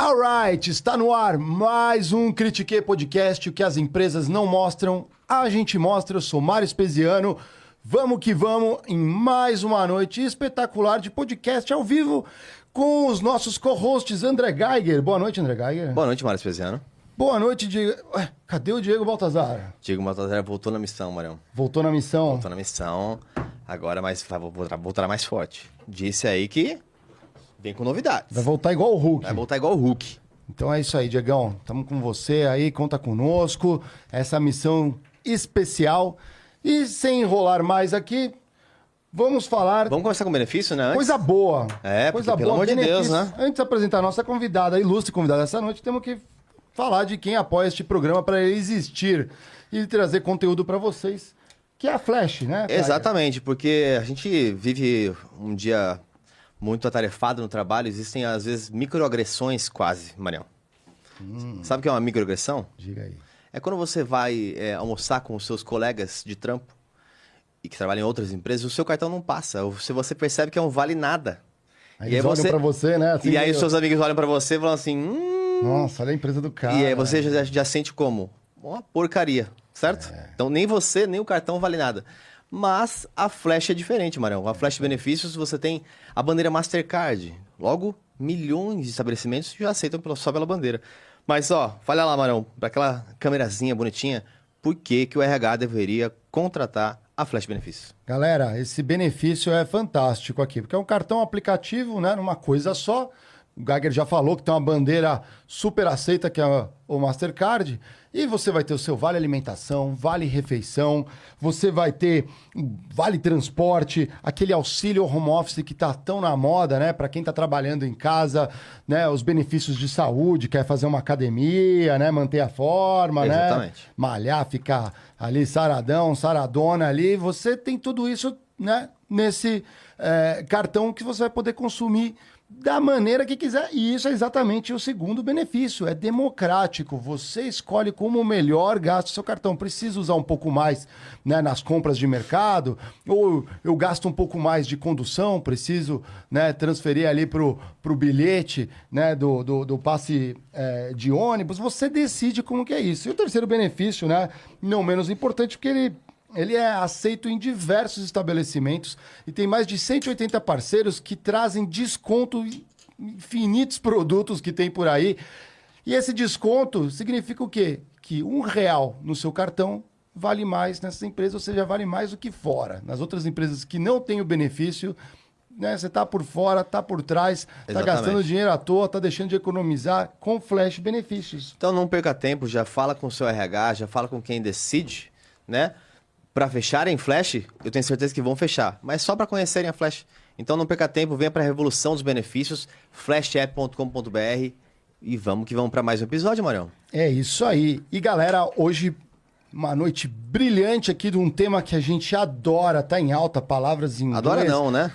Alright, está no ar mais um Critique Podcast, o que as empresas não mostram, a gente mostra. Eu sou Mário Speziano, vamos que vamos em mais uma noite espetacular de podcast ao vivo com os nossos co-hosts André Geiger. Boa noite, André Geiger. Boa noite, Mário Speziano. Boa noite, Diego. Ué, cadê o Diego Baltazar? Diego Baltazar voltou na missão, Marião. Voltou na missão? Voltou na missão, agora voltará mais forte. Disse aí que vem com novidades. Vai voltar igual o Hulk. Vai voltar igual o Hulk. Então é isso aí, Diegão. Estamos com você aí, conta conosco. Essa missão especial. E sem enrolar mais aqui, vamos falar... Vamos começar com o benefício, né? Antes? Coisa boa. É, porque, coisa pelo boa, amor de Deus, né? Antes de apresentar a nossa convidada, a ilustre convidada dessa noite, temos que falar de quem apoia este programa para ele existir e trazer conteúdo para vocês, que é a Flash, né? Exatamente, porque a gente vive um dia muito atarefado no trabalho, existem às vezes microagressões quase, Marião. Sabe o que é uma microagressão? Diga aí. É quando você vai almoçar com os seus colegas de trampo e que trabalham em outras empresas, o seu cartão não passa. Se você percebe que é um vale nada. Aí eles olham pra você, né? Assim, e aí os seus amigos olham pra você e falam assim... Nossa, olha a empresa do cara. E aí você já sente como? Uma porcaria, certo? Então nem você, nem o cartão vale nada. Mas a Flash é diferente, Marião. A Flash Benefícios, você tem a bandeira Mastercard. Logo, milhões de estabelecimentos já aceitam só pela bandeira. Mas, ó, fala lá, Marião, para aquela câmerazinha bonitinha, por que o RH deveria contratar a Flash Benefícios? Galera, esse benefício é fantástico aqui, porque é um cartão aplicativo, né, numa coisa só. O Geiger já falou que tem uma bandeira super aceita, que é o Mastercard. E você vai ter o seu vale alimentação, vale refeição, você vai ter vale transporte, aquele auxílio home office que tá tão na moda, né? Para quem tá trabalhando em casa, né? Os benefícios de saúde, quer fazer uma academia, né? Manter a forma, exatamente, né? Malhar, ficar ali saradão, saradona ali. Você tem tudo isso, né? Nesse cartão que você vai poder consumir da maneira que quiser. E isso é exatamente o segundo benefício. É democrático. Você escolhe como melhor gasta o seu cartão. Precisa usar um pouco mais, né, nas compras de mercado, ou eu gasto um pouco mais de condução, preciso, né, transferir ali pro bilhete, né, do passe de ônibus. Você decide como que é isso. E o terceiro benefício, né, não menos importante, porque ele é aceito em diversos estabelecimentos e tem mais de 180 parceiros que trazem desconto em infinitos produtos que tem por aí. E esse desconto significa o quê? Que R$1 no seu cartão vale mais nessa empresa, ou seja, vale mais do que fora. Nas outras empresas que não têm o benefício, né, você está por fora, está por trás, está gastando dinheiro à toa, está deixando de economizar com Flash Benefícios. Então não perca tempo, já fala com o seu RH, já fala com quem decide, né? Para fecharem Flash, eu tenho certeza que vão fechar, mas só para conhecerem a Flash. Então não perca tempo, venha para a revolução dos benefícios, flashapp.com.br e vamos que vamos para mais um episódio, Marião. É isso aí. E galera, hoje uma noite brilhante aqui de um tema que a gente adora, tá em alta, palavras em inglês. Adora não, né?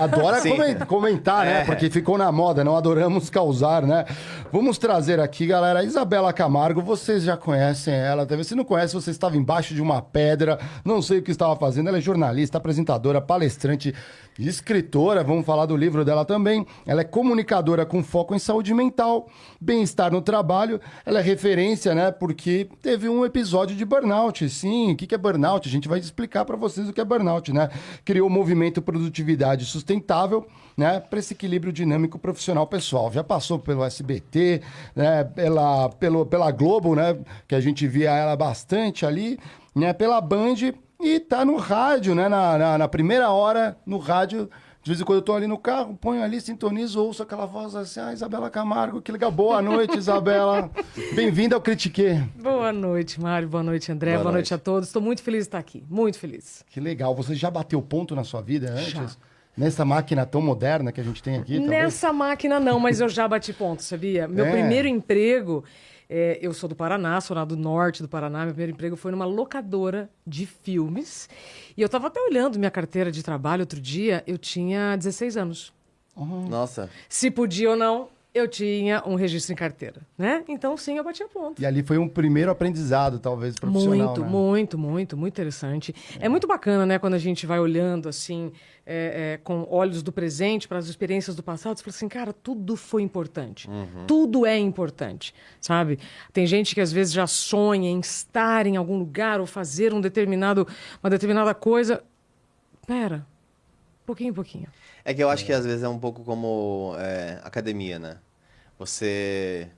Adora comentar, né? Porque ficou na moda, não adoramos causar, né? Vamos trazer aqui, galera, Isabela Camargo, vocês já conhecem ela, talvez se não conhece, você estava embaixo de uma pedra, não sei o que estava fazendo, ela é jornalista, apresentadora, palestrante, escritora, vamos falar do livro dela também, ela é comunicadora com foco em saúde mental, bem-estar no trabalho, ela é referência, né, porque teve um episódio de burnout, sim, o que é burnout? A gente vai explicar para vocês o que é burnout, né? Criou o movimento Produtividade Sustentável, né, para esse equilíbrio dinâmico profissional pessoal. Já passou pelo SBT, né, pela Globo, né, que a gente via ela bastante ali, né, pela Band e tá no rádio, né, na primeira hora no rádio. De vez em quando eu tô ali no carro, ponho ali, sintonizo, ouço aquela voz assim, Isabela Camargo, que legal. Boa noite, Isabela. Bem-vinda ao Critique. Boa noite, Mário. Boa noite, André. Boa noite a todos. Estou muito feliz de estar aqui. Muito feliz. Que legal. Você já bateu ponto na sua vida antes? Já. Nessa máquina tão moderna que a gente tem aqui? Nessa máquina não, mas eu já bati ponto, sabia? Meu primeiro emprego... eu sou do Paraná, sou lá do norte do Paraná. Meu primeiro emprego foi numa locadora de filmes. E eu estava até olhando minha carteira de trabalho outro dia. Eu tinha 16 anos. Nossa. Se podia ou não, eu tinha um registro em carteira, né? Então, sim, eu batia ponto. E ali foi um primeiro aprendizado, talvez, profissional, Muito, né? muito interessante. É muito bacana, né, quando a gente vai olhando, assim, com olhos do presente para as experiências do passado, você fala assim, cara, tudo foi importante. Tudo é importante, sabe? Tem gente que às vezes já sonha em estar em algum lugar ou fazer uma determinada coisa. Pera, pouquinho em pouquinho. É que eu acho que às vezes é um pouco como academia, né? Você...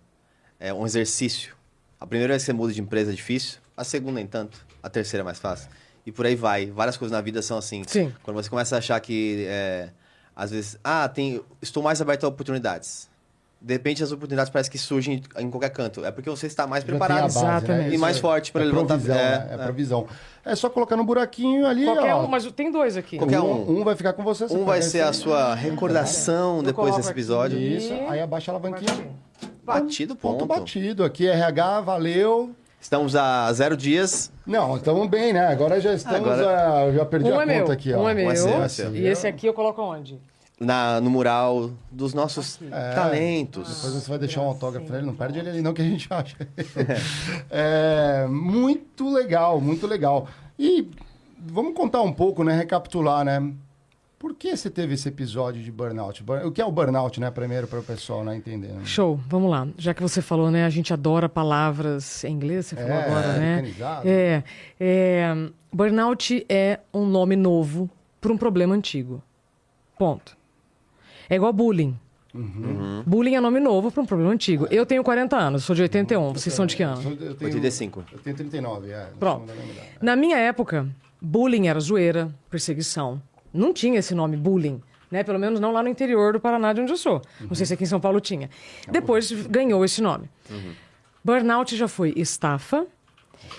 É um exercício. A primeira vez que você muda de empresa é difícil, a segunda nem tanto, a terceira é mais fácil. E por aí vai. Várias coisas na vida são assim. Sim. Quando você começa a achar que, às vezes, estou mais aberto a oportunidades. De repente, as oportunidades parecem que surgem em qualquer canto. É porque você está mais Já tem a preparado base, Exatamente. né? e Isso mais forte para levantar. provisão, né? É provisão. É só colocar no buraquinho ali, Qualquer ó. um, mas tem dois aqui. Qualquer um. Um vai ficar com você. Um vai ser a sua recordação Eu depois coloco desse aqui. episódio. Isso, aí abaixa a alavanquinha. Batido, ponto. Batido. Aqui, RH, valeu. Estamos a 0 dias. Não, estamos bem, né? Agora já estamos. Eu já perdi Um a é conta meu, aqui, ó. um é meu. é seu. E esse aqui eu coloco onde? No mural dos nossos talentos. Depois você vai deixar um autógrafo pra ele, não perde ele ali não, que a gente acha. Muito legal, muito legal. E vamos contar um pouco, né? Recapitular, né? Por que você teve esse episódio de burnout? O que é o burnout, né? Primeiro, para o pessoal né, entender. Né? Show, vamos lá. Já que você falou, né? A gente adora palavras em inglês, você falou agora, né? Mecanizado. Burnout é um nome novo para um problema antigo. Ponto. É igual bullying. Bullying é nome novo para um problema antigo. Eu tenho 40 anos, sou de 81. Vocês são de que ano? Eu tenho 85. Eu tenho 39, Pronto. Na minha época, bullying era zoeira, perseguição. Não tinha esse nome, bullying. Né? Pelo menos não lá no interior do Paraná, de onde eu sou. Não sei se aqui em São Paulo tinha. Depois ganhou esse nome. Burnout já foi estafa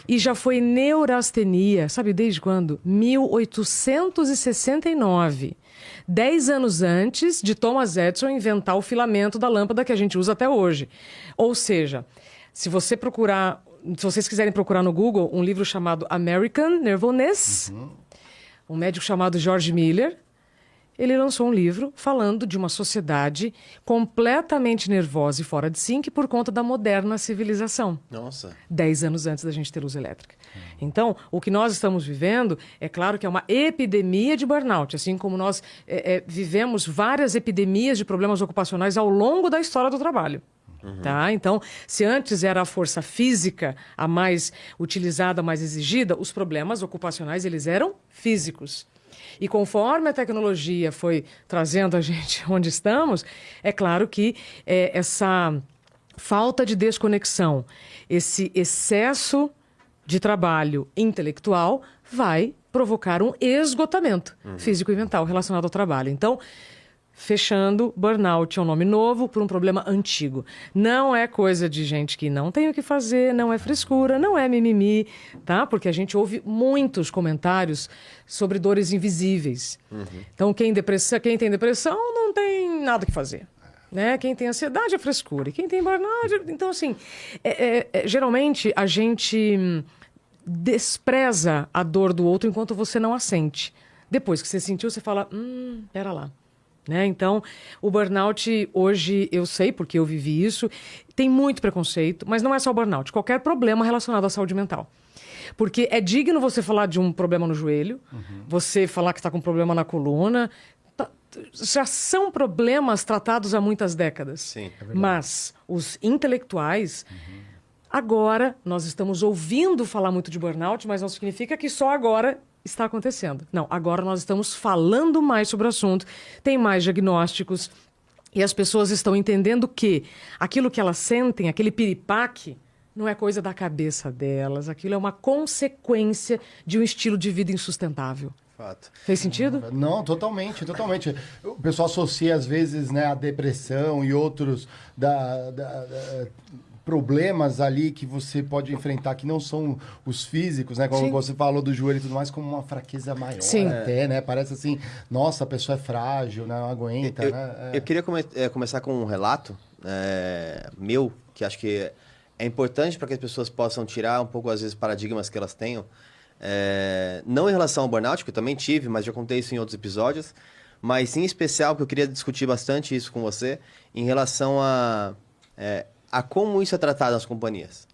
e já foi neurastenia. Sabe desde quando? 1869. 10 anos antes de Thomas Edison inventar o filamento da lâmpada que a gente usa até hoje. Ou seja, se vocês quiserem procurar no Google um livro chamado American Nervousness, um médico chamado George Miller, ele lançou um livro falando de uma sociedade completamente nervosa e fora de si por conta da moderna civilização. Nossa. 10 anos antes da gente ter luz elétrica. Então, o que nós estamos vivendo, é claro que é uma epidemia de burnout, assim como nós vivemos várias epidemias de problemas ocupacionais ao longo da história do trabalho. Tá? Então, se antes era a força física a mais utilizada, a mais exigida, os problemas ocupacionais eles eram físicos. E conforme a tecnologia foi trazendo a gente onde estamos, é claro que essa falta de desconexão, esse excesso de trabalho intelectual vai provocar um esgotamento físico e mental relacionado ao trabalho. Então, fechando, burnout é um nome novo para um problema antigo. Não é coisa de gente que não tem o que fazer, não é frescura, não é mimimi, tá? Porque a gente ouve muitos comentários sobre dores invisíveis. Então, quem tem depressão não tem nada o que fazer. Né? Quem tem ansiedade é frescura. E quem tem burnout... Então, assim, geralmente a gente despreza a dor do outro enquanto você não a sente. Depois que você sentiu, você fala, pera lá. Né? Então, o burnout, hoje, eu sei, porque eu vivi isso, tem muito preconceito, mas não é só o burnout, qualquer problema relacionado à saúde mental. Porque é digno você falar de um problema no joelho, você falar que está com um problema na coluna, já são problemas tratados há muitas décadas. Sim, é verdade. Mas os intelectuais... Agora, nós estamos ouvindo falar muito de burnout, mas não significa que só agora está acontecendo. Não, agora nós estamos falando mais sobre o assunto, tem mais diagnósticos e as pessoas estão entendendo que aquilo que elas sentem, aquele piripaque, não é coisa da cabeça delas, aquilo é uma consequência de um estilo de vida insustentável. Fato. Fez sentido? Não, totalmente, totalmente. O pessoal associa às vezes, né, a depressão e outros problemas ali que você pode enfrentar que não são os físicos, né? Como você falou do joelho e tudo mais, como uma fraqueza maior. Sim. Até, né? Parece assim, nossa, a pessoa é frágil, né? Não aguenta, né? Eu queria começar com um relato meu, que acho que é importante para que as pessoas possam tirar um pouco, às vezes, paradigmas que elas tenham. Não em relação ao burnout, que eu também tive, mas já contei isso em outros episódios. mas em especial, que eu queria discutir bastante isso com você, em relação a como isso é tratado nas companhias.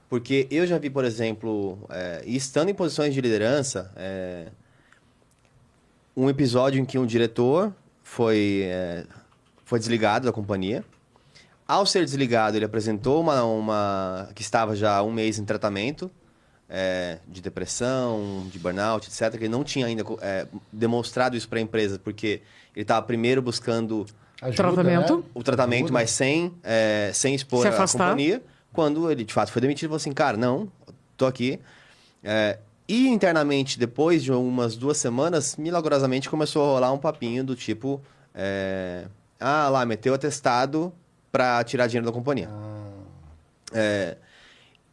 Porque eu já vi, por exemplo, e estando em posições de liderança, um episódio em que um diretor foi desligado da companhia. Ao ser desligado, ele apresentou uma que estava já há um mês em tratamento, de depressão, de burnout, etc., que ele não tinha ainda demonstrado isso para a empresa, porque ele estava primeiro buscando tratamento. Né? O tratamento, mas sem expor a companhia. Quando ele, de fato, foi demitido, ele falou assim, cara, não, tô aqui. E internamente, depois de umas 2 semanas, milagrosamente começou a rolar um papinho do tipo, lá, meteu atestado para tirar dinheiro da companhia.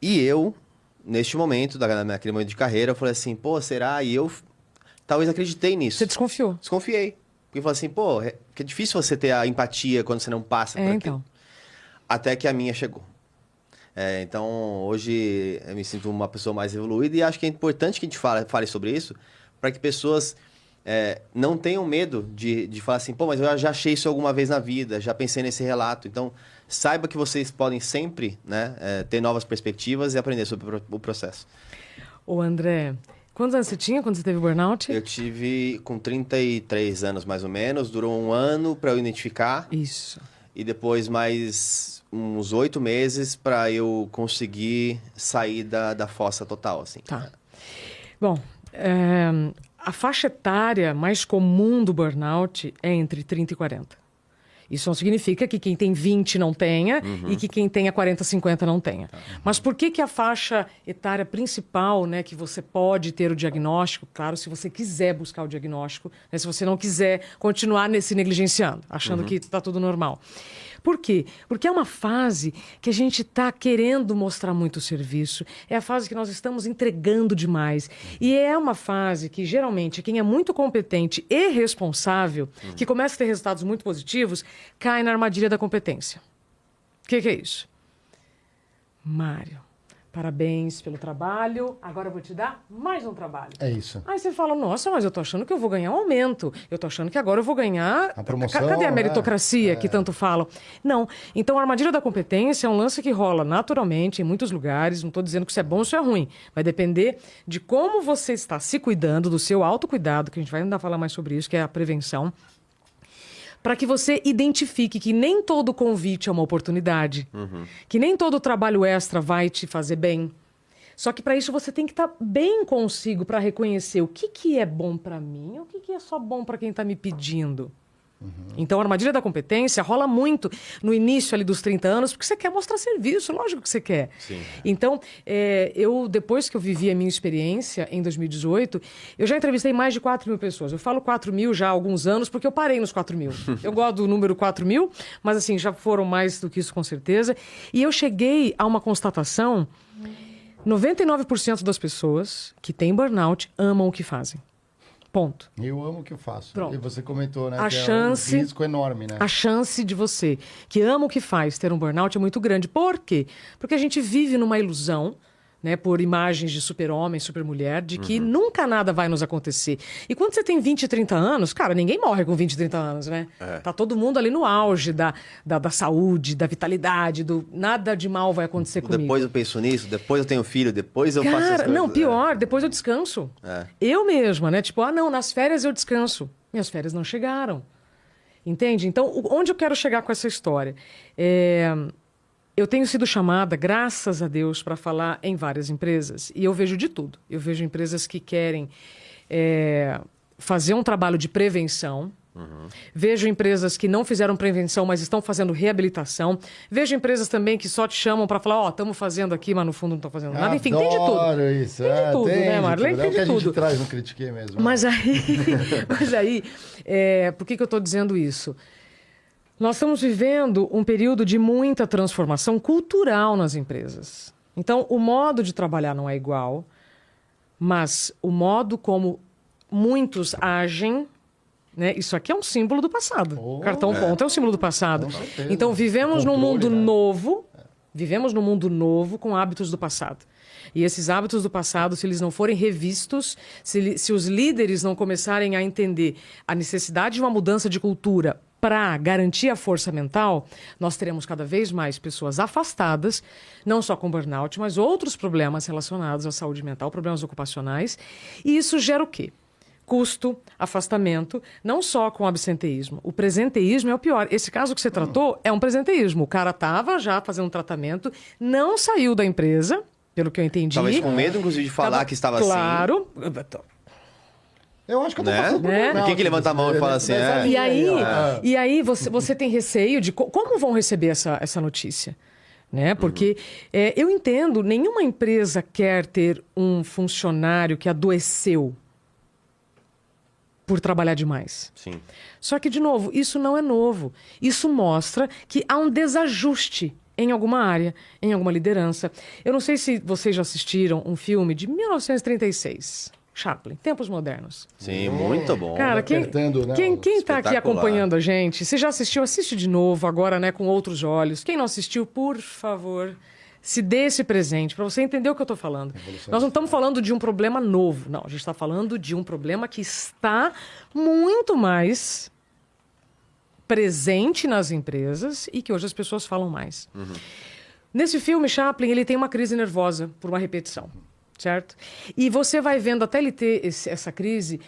E eu, neste momento, naquele momento de carreira, eu falei assim, pô, será? E eu talvez acreditei nisso. Você desconfiou? Desconfiei. Porque eu falei assim, pô, que é difícil você ter a empatia quando você não passa por aquilo. Então. Até que a minha chegou. Então, hoje eu me sinto uma pessoa mais evoluída e acho que é importante que a gente fale sobre isso para que pessoas não tenham medo de falar assim, pô, mas eu já achei isso alguma vez na vida, já pensei nesse relato. Então, saiba que vocês podem sempre, né, ter novas perspectivas e aprender sobre o processo. Ô, André, quantos anos você tinha quando você teve burnout? Eu tive com 33 anos, mais ou menos. Durou 1 ano para eu identificar. Isso. E depois mais uns 8 meses para eu conseguir sair da fossa total, assim. Tá. Bom, a faixa etária mais comum do burnout é entre 30 e 40. Isso não significa que quem tem 20 não tenha e que quem tenha 40, 50 não tenha. Mas por que a faixa etária principal, né, que você pode ter o diagnóstico, claro, se você quiser buscar o diagnóstico, né, se você não quiser continuar se negligenciando, achando que está tudo normal. Por quê? Porque é uma fase que a gente está querendo mostrar muito serviço, é a fase que nós estamos entregando demais. E é uma fase que, geralmente, quem é muito competente e responsável, que começa a ter resultados muito positivos, cai na armadilha da competência. O que é isso? Mário, parabéns pelo trabalho, agora eu vou te dar mais um trabalho. É isso. Aí você fala, nossa, mas eu tô achando que eu vou ganhar um aumento. Eu tô achando que agora eu vou ganhar... A promoção, Cadê a meritocracia que tanto falam? Não. Então, a armadilha da competência é um lance que rola naturalmente em muitos lugares. Não estou dizendo que isso é bom ou isso é ruim. Vai depender de como você está se cuidando, do seu autocuidado, que a gente vai ainda falar mais sobre isso, que é a prevenção, para que você identifique que nem todo convite é uma oportunidade, que nem todo trabalho extra vai te fazer bem. Só que para isso você tem que estar bem consigo para reconhecer o que é bom para mim e o que é só bom para quem está me pedindo. Então, a armadilha da competência rola muito no início ali dos 30 anos, porque você quer mostrar serviço, lógico que você quer. Sim. Então, depois que eu vivi a minha experiência, em 2018, eu já entrevistei mais de 4.000 pessoas. Eu falo 4.000 já há alguns anos, porque eu parei nos 4.000. Eu gosto do número 4.000, mas assim, já foram mais do que isso com certeza. E eu cheguei a uma constatação, 99% das pessoas que têm burnout amam o que fazem. Ponto. Eu amo o que eu faço. Pronto. E você comentou, né? A que chance, é um risco enorme, né? A chance de você, que ama o que faz, ter um burnout é muito grande. Por quê? Porque a gente vive numa ilusão, né, por imagens de super-homem, super-mulher, de que nunca nada vai nos acontecer. E quando você tem 20, 30 anos, cara, ninguém morre com 20, 30 anos, né? Tá todo mundo ali no auge da saúde, da vitalidade, nada de mal vai acontecer comigo. Depois eu penso nisso, depois eu tenho filho, depois eu faço as Cara, coisas. não, pior, depois eu descanso. Eu mesma, né? Tipo, não, nas férias eu descanso. Minhas férias não chegaram. Entende? Então, onde eu quero chegar com essa história? Eu tenho sido chamada, graças a Deus, para falar em várias empresas. E eu vejo de tudo. Eu vejo empresas que querem fazer um trabalho de prevenção. Vejo empresas que não fizeram prevenção, mas estão fazendo reabilitação. Vejo empresas também que só te chamam para falar, estamos fazendo aqui, mas no fundo não estão fazendo nada. Enfim, tem de tudo. Adoro isso. Tem de tudo, né, Marlene? Tem É o que de a gente tudo. traz no Critiquei mesmo. Mas aí, por que eu estou dizendo isso? Nós estamos vivendo um período de muita transformação cultural nas empresas. Então, o modo de trabalhar não é igual, mas o modo como muitos agem, né? Isso aqui é um símbolo do passado. Cartão ponto é um símbolo do passado. Com certeza. Então, vivemos num Controle, mundo né? novo, Vivemos num mundo novo com hábitos do passado. E esses hábitos do passado, se eles não forem revistos, se os líderes não começarem a entender a necessidade de uma mudança de cultura para garantir a força mental, nós teremos cada vez mais pessoas afastadas, não só com burnout, mas outros problemas relacionados à saúde mental, problemas ocupacionais. E isso gera o quê? Custo, afastamento, não só com absenteísmo. O presenteísmo é o pior. Esse caso que você tratou é um presenteísmo. O cara estava já fazendo um tratamento, não saiu da empresa, pelo que eu entendi. Talvez com medo, inclusive, de falar que estava claro, assim. Claro. Eu acho que eu tô Né? passando por Né? Por que ele levanta a mão e fala assim, E aí você tem receio de como vão receber essa notícia? Né? Porque eu entendo, nenhuma empresa quer ter um funcionário que adoeceu por trabalhar demais. Sim. Só que, de novo, isso não é novo. Isso mostra que há um desajuste em alguma área, em alguma liderança. Eu não sei se vocês já assistiram um filme de 1936, Chaplin, Tempos Modernos. Sim, muito bom. Cara, quem apertando, né, está aqui espetacular. acompanhando a gente, você já assistiu, assiste de novo agora, né, com outros olhos. Quem não assistiu, por favor, se dê esse presente para você entender o que eu estou falando. Nós não estamos falando de um problema novo, não. A gente está falando de um problema que está muito mais presente nas empresas e que hoje as pessoas falam mais. Nesse filme, Chaplin, ele tem uma crise nervosa por uma repetição, certo? E você vai vendo, até ele ter essa crise,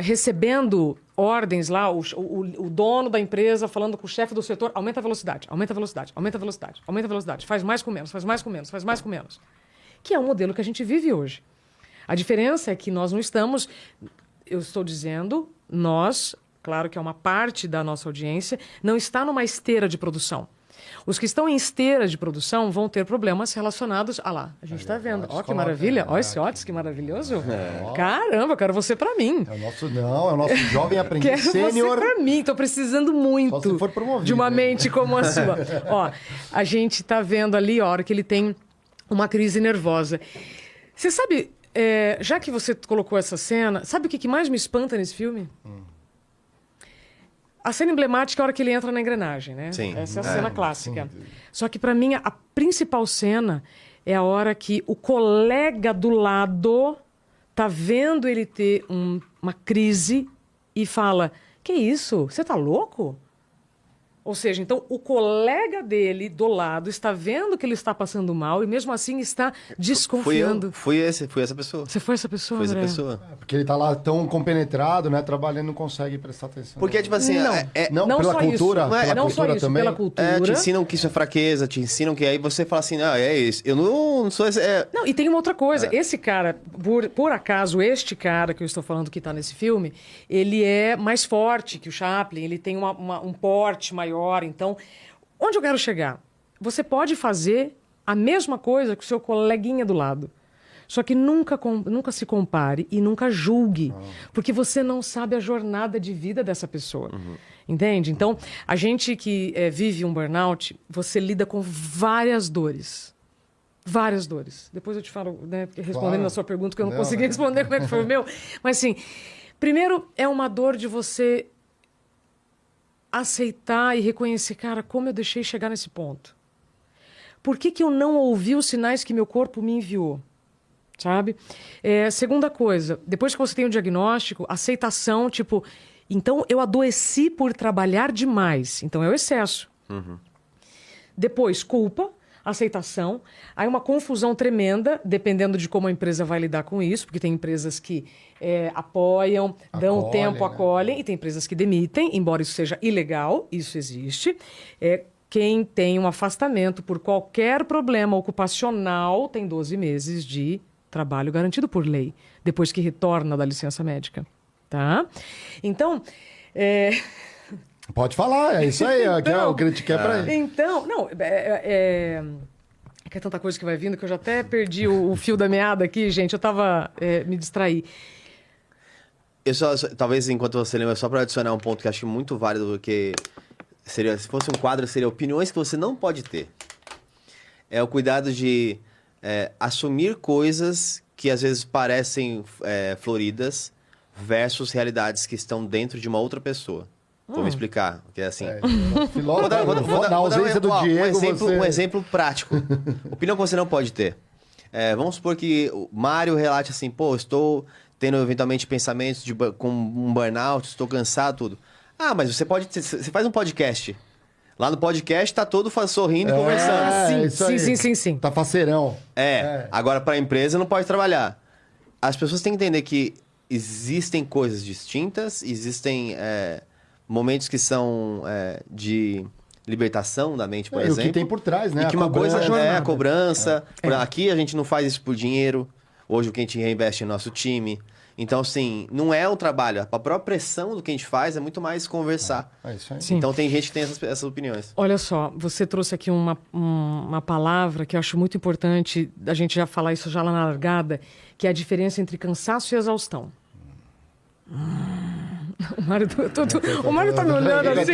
recebendo ordens lá, o dono da empresa falando com o chefe do setor, aumenta a velocidade, aumenta a velocidade, aumenta a velocidade, aumenta a velocidade, faz mais com menos, faz mais com menos, faz mais com menos. Que é um modelo que a gente vive hoje. A diferença é que nós não estamos, eu estou dizendo, nós, claro que é uma parte da nossa audiência, não está numa esteira de produção. Os que estão em esteira de produção vão ter problemas relacionados... Ah lá, a gente está vendo. Ó, que maravilha. Ó, esse Otis, que maravilhoso. Caramba, eu quero você para mim. É o nosso jovem aprendiz sênior. Quero você para mim. Estou precisando muito Só se for promovido, de uma hein? mente como a sua. Ó, a gente está vendo ali, a hora que ele tem uma crise nervosa. Você sabe, já que você colocou essa cena, sabe o que mais me espanta nesse filme? A cena emblemática é a hora que ele entra na engrenagem, né? Sim. Essa é a cena clássica. Só que, para mim, a principal cena é a hora que o colega do lado tá vendo ele ter uma crise e fala: que isso? Você tá louco? Ou seja, então o colega dele do lado está vendo que ele está passando mal e mesmo assim está desconfiando. Fui essa pessoa. Você foi essa pessoa, Foi essa André? pessoa. Porque ele tá lá tão compenetrado, né? Trabalhando e não consegue prestar atenção. Porque, tipo assim, Não, Não pela só cultura, isso. pela Não só cultura isso, também. pela cultura. te ensinam que isso é fraqueza, te ensinam que aí você fala assim, é isso. Eu não sou esse. Não, e tem uma outra coisa. Esse cara, por acaso, este cara que eu estou falando que está nesse filme, ele é mais forte que o Chaplin, ele tem um porte maior. Então, onde eu quero chegar? Você pode fazer a mesma coisa que o seu coleguinha do lado. Só que nunca se compare e nunca julgue, porque você não sabe a jornada de vida dessa pessoa. Entende? Então, a gente que vive um burnout, você lida com várias dores. Várias dores. Depois eu te falo, né, respondendo a sua pergunta, que eu não consegui responder como é que foi o meu. Mas, assim, primeiro é uma dor de você aceitar e reconhecer, cara, como eu deixei chegar nesse ponto. Por que eu não ouvi os sinais que meu corpo me enviou? Sabe? Segunda coisa, depois que você tem o diagnóstico, aceitação, tipo, então eu adoeci por trabalhar demais. Então é o excesso. Depois, culpa, aceitação. Aí uma confusão tremenda, dependendo de como a empresa vai lidar com isso, porque tem empresas que apoiam, dão Acolhem, tempo, né? acolhem, e tem empresas que demitem, embora isso seja ilegal, isso existe. Quem tem um afastamento por qualquer problema ocupacional tem 12 meses de trabalho garantido por lei, depois que retorna da licença médica. Tá? Então, Pode falar, é isso aí. Então, o que ele te quer pra ele. Então, não, é que é tanta coisa que vai vindo que eu já até perdi o fio da meada aqui, gente. Eu tava... me distraí. Talvez, enquanto você lembra, só para adicionar um ponto que eu acho muito válido, porque se fosse um quadro, seria opiniões que você não pode ter. É o cuidado de assumir coisas que às vezes parecem floridas versus realidades que estão dentro de uma outra pessoa. Vou me explicar, porque assim... Filósofo, na dar ausência do Diego, um exemplo prático. Opinião que você não pode ter. Vamos supor que o Mário relate assim, pô, estou tendo eventualmente pensamentos com um burnout, estou cansado, tudo. Ah, mas você faz um podcast. Lá no podcast tá todo sorrindo e conversando. Sim. Tá faceirão. Agora para a empresa não pode trabalhar. As pessoas têm que entender que existem coisas distintas, existem momentos que são de libertação da mente, por exemplo. E o que tem por trás, né? E que uma coisa é a cobrança. Aqui a gente não faz isso por dinheiro. Hoje o que a gente reinveste em nosso time. Então, assim, não é o trabalho. A própria pressão do que a gente faz é muito mais conversar. Isso aí. Então, tem gente que tem essas opiniões. Olha só, você trouxe aqui uma palavra que eu acho muito importante a gente já falar isso já lá na largada, que é a diferença entre cansaço e exaustão. O Mário tá me olhando assim.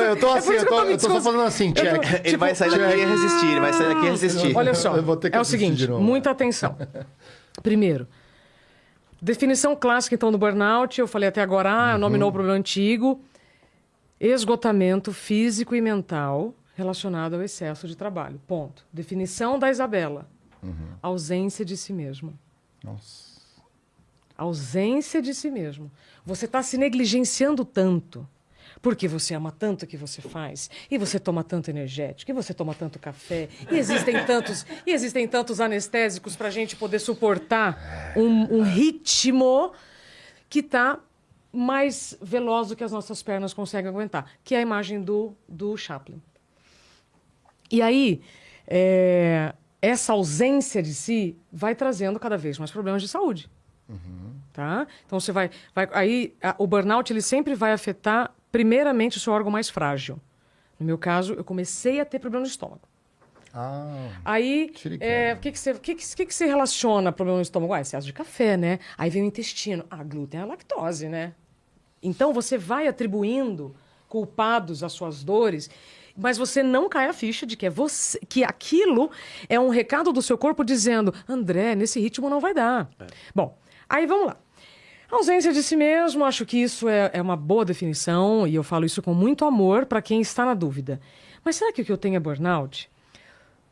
Eu tô assim, eu tô só falando assim, check. Ele vai sair daqui e resistir, Olha só, é o seguinte, muita atenção. Primeiro, definição clássica, então, do burnout, eu falei até agora, nominou o problema antigo, esgotamento físico e mental relacionado ao excesso de trabalho. Ponto. Definição da Isabela, ausência de si mesmo. Nossa. Ausência de si mesmo. Você está se negligenciando tanto, porque você ama tanto o que você faz, e você toma tanto energético, e você toma tanto café, e existem tantos anestésicos para a gente poder suportar um ritmo que está mais veloz do que as nossas pernas conseguem aguentar, que é a imagem do Chaplin. E aí, essa ausência de si vai trazendo cada vez mais problemas de saúde. Tá? Então você o burnout ele sempre vai afetar primeiramente o seu órgão mais frágil. No meu caso, eu comecei a ter problema no estômago. Aí, o que você relaciona problema no estômago? Excesso de café, né? Aí vem o intestino. Glúten é a lactose, né? Então você vai atribuindo culpados às suas dores, mas você não cai a ficha de que aquilo é um recado do seu corpo dizendo: André, nesse ritmo não vai dar. Bom, aí vamos lá. Ausência de si mesmo, acho que isso é uma boa definição, e eu falo isso com muito amor para quem está na dúvida. Mas será que o que eu tenho é burnout?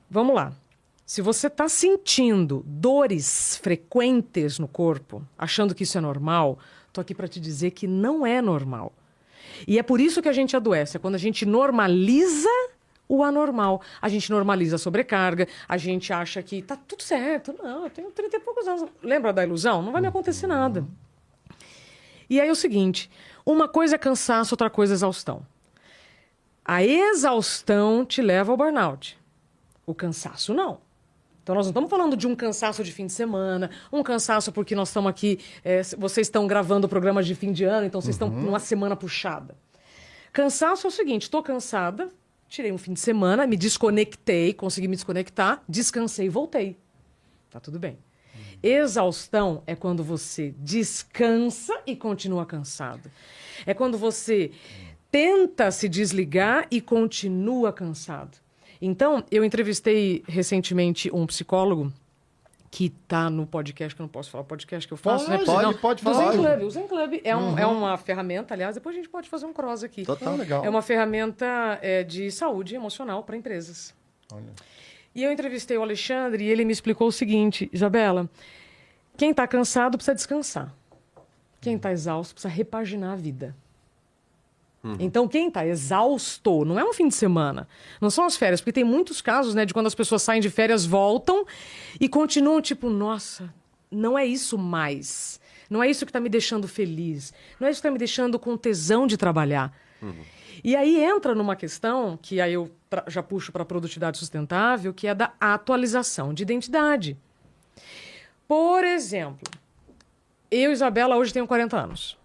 Vamos lá. Se você está sentindo dores frequentes no corpo, achando que isso é normal, estou aqui para te dizer que não é normal. E é por isso que a gente adoece, é quando a gente normaliza o anormal. A gente normaliza a sobrecarga, a gente acha que tá tudo certo. Não, eu tenho 30 e poucos anos. Lembra da ilusão? Não vai me acontecer nada. E aí é o seguinte, uma coisa é cansaço, outra coisa é exaustão. A exaustão te leva ao burnout. O cansaço não. Então nós não estamos falando de um cansaço de fim de semana, um cansaço porque nós estamos aqui, vocês estão gravando programas de fim de ano, então vocês estão numa semana puxada. Cansaço é o seguinte, estou cansada, tirei um fim de semana, me desconectei, consegui me desconectar, descansei e voltei. Tá tudo bem. Exaustão é quando você descansa e continua cansado. É quando você tenta se desligar e continua cansado. Então, eu entrevistei recentemente um psicólogo que está no podcast, que eu não posso falar o podcast que eu faço, né? Pode falar. O Zen Club é uma ferramenta, aliás, depois a gente pode fazer um cross aqui. Total, legal. É uma ferramenta de saúde emocional para empresas. Olha. E eu entrevistei o Alexandre e ele me explicou o seguinte: Isabela, quem está cansado precisa descansar. Quem está exausto precisa repaginar a vida. Então, quem está exausto, não é um fim de semana, não são as férias, porque tem muitos casos, né, de quando as pessoas saem de férias, voltam e continuam tipo, nossa, não é isso mais. Não é isso que está me deixando feliz. Não é isso que está me deixando com tesão de trabalhar. E aí entra numa questão que aí eu já puxo para a produtividade sustentável, que é da atualização de identidade. Por exemplo, eu, Isabela, hoje tenho 40 anos.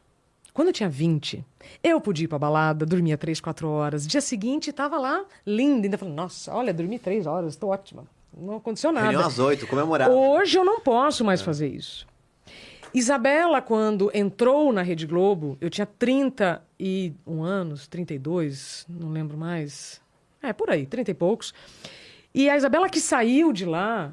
Quando eu tinha 20, eu podia ir pra balada, dormia 3, 4 horas. Dia seguinte, tava lá, linda. Ainda falando, nossa, olha, dormi 3 horas, tô ótima. Não aconteceu nada. Reunião às 8, comemorar. Hoje eu não posso mais fazer isso. Isabela, quando entrou na Rede Globo, eu tinha 31 anos, 32, não lembro mais. Por aí, 30 e poucos. E a Isabela que saiu de lá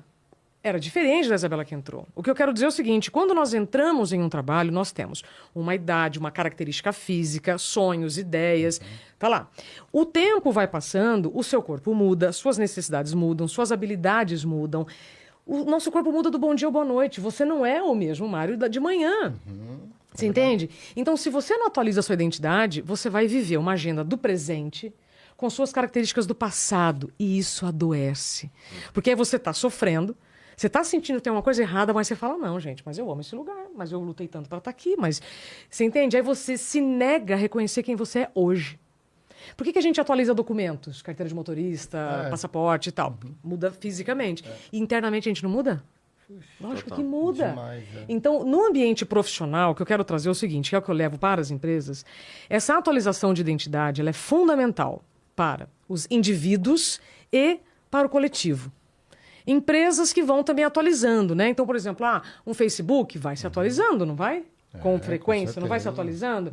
era diferente da Isabela que entrou. O que eu quero dizer é o seguinte, quando nós entramos em um trabalho, nós temos uma idade, uma característica física, sonhos, ideias, tá lá. O tempo vai passando, o seu corpo muda, suas necessidades mudam, suas habilidades mudam. O nosso corpo muda do bom dia ao boa noite. Você não é o mesmo Mário de manhã. Você entende? Então, se você não atualiza a sua identidade, você vai viver uma agenda do presente com suas características do passado. E isso adoece. Porque aí você está sofrendo, você está sentindo que tem uma coisa errada, mas você fala, não, gente, mas eu amo esse lugar, mas eu lutei tanto para estar aqui, mas... Você entende? Aí você se nega a reconhecer quem você é hoje. Por que a gente atualiza documentos? Carteira de motorista, passaporte e tal. Muda fisicamente. E internamente a gente não muda? Lógico que muda. Demais, Então, no ambiente profissional, o que eu quero trazer é o seguinte, que é o que eu levo para as empresas, essa atualização de identidade ela é fundamental para os indivíduos e para o coletivo. Empresas que vão também atualizando, né? Então, por exemplo, um Facebook vai se atualizando, não vai? Com frequência, com não vai se atualizando?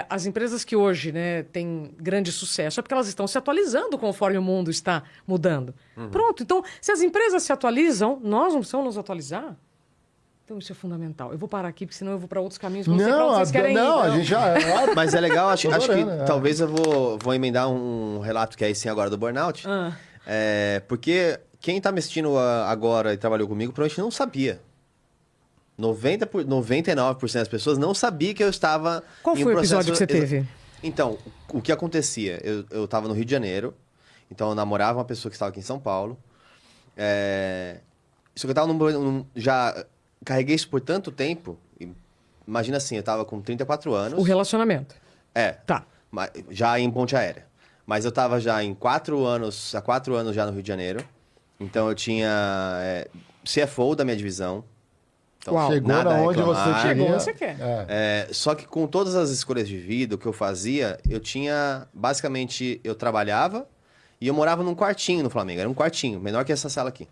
As empresas que hoje, né, têm grande sucesso é porque elas estão se atualizando conforme o mundo está mudando. Pronto, então, se as empresas se atualizam, nós não precisamos nos atualizar? Então, isso é fundamental. Eu vou parar aqui, porque senão eu vou para outros caminhos que não sei para onde vocês querem ir. Não, a gente já... Mas é legal, acho que adorando, talvez eu vou emendar um relato que é esse agora do burnout. Porque quem está me assistindo agora e trabalhou comigo, provavelmente não sabia. 99% das pessoas não sabia que eu estava Qual foi o episódio que você teve? Então, o que acontecia? Eu estava no Rio de Janeiro, então eu namorava uma pessoa que estava aqui em São Paulo. Só que eu estava já carreguei isso por tanto tempo. Imagina assim, eu estava com 34 anos. O relacionamento. Tá. Já em Ponte Aérea. Mas eu estava já há 4 anos já no Rio de Janeiro. Então eu tinha CFO da minha divisão. Então, chegou onde você queria. Chegou onde você quer. Só que com todas as escolhas de vida, o que eu fazia, eu tinha... Basicamente, eu trabalhava e eu morava num quartinho no Flamengo. Era um quartinho, menor que essa sala aqui.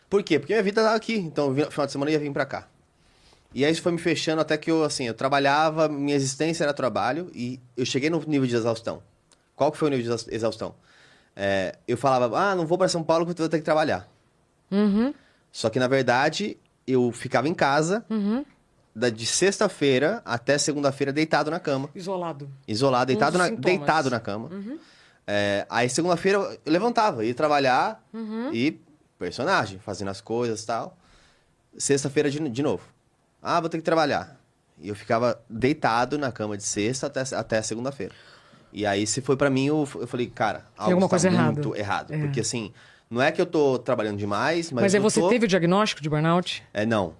Por quê? Porque minha vida estava aqui. Então, no final de semana eu ia vir pra cá. E aí isso foi me fechando até que eu trabalhava, minha existência era trabalho e eu cheguei no nível de exaustão. Qual que foi o nível de exaustão? Eu falava, não vou para São Paulo porque eu vou ter que trabalhar. Só que, na verdade, eu ficava em casa, de sexta-feira até segunda-feira, deitado na cama. Isolado. Deitado na cama. Aí, segunda-feira, eu levantava, ia trabalhar e personagem, fazendo as coisas e tal. Sexta-feira, de novo. Vou ter que trabalhar. E eu ficava deitado na cama de sexta até a segunda-feira. E aí, se foi pra mim, eu falei, cara, algo tá muito errado. Porque, assim... Não é que eu tô trabalhando demais, mas aí você teve o diagnóstico de burnout? Não.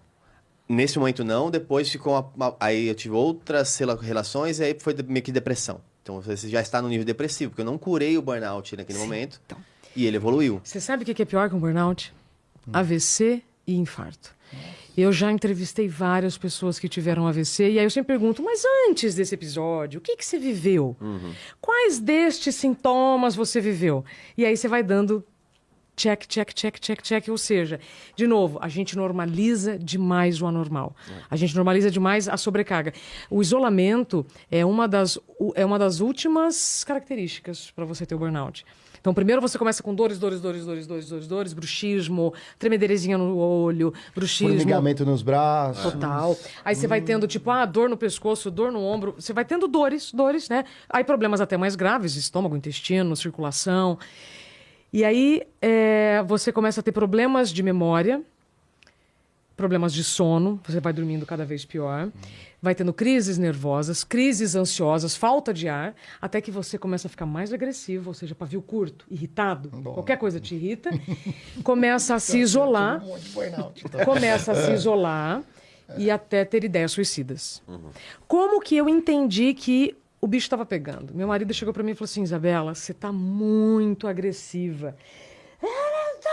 Nesse momento não, depois ficou aí eu tive outras relações e aí foi meio que depressão. Então você já está no nível depressivo, porque eu não curei o burnout naquele momento e ele evoluiu. Você sabe o que é pior que um burnout? AVC e infarto. Eu já entrevistei várias pessoas que tiveram AVC e aí eu sempre pergunto, mas antes desse episódio, o que você viveu? Quais destes sintomas você viveu? E aí você vai dando... Check. Ou seja, de novo, a gente normaliza demais o anormal. A gente normaliza demais a sobrecarga. O isolamento é uma das últimas características para você ter o burnout. Então, primeiro você começa com dores, bruxismo, tremederezinha no olho, bruxismo. Formigamento nos braços. Total. Aí você vai tendo, dor no pescoço, dor no ombro. Você vai tendo dores, né? Aí problemas até mais graves, estômago, intestino, circulação... E aí você começa a ter problemas de memória, problemas de sono, você vai dormindo cada vez pior, vai tendo crises nervosas, crises ansiosas, falta de ar, até que você começa a ficar mais agressivo, ou seja, pavio curto, irritado, qualquer coisa te irrita, começa a se isolar, e até ter ideias suicidas. Como que eu entendi que o bicho estava pegando? Meu marido chegou para mim e falou assim, Isabela, você tá muito agressiva. Eu não tô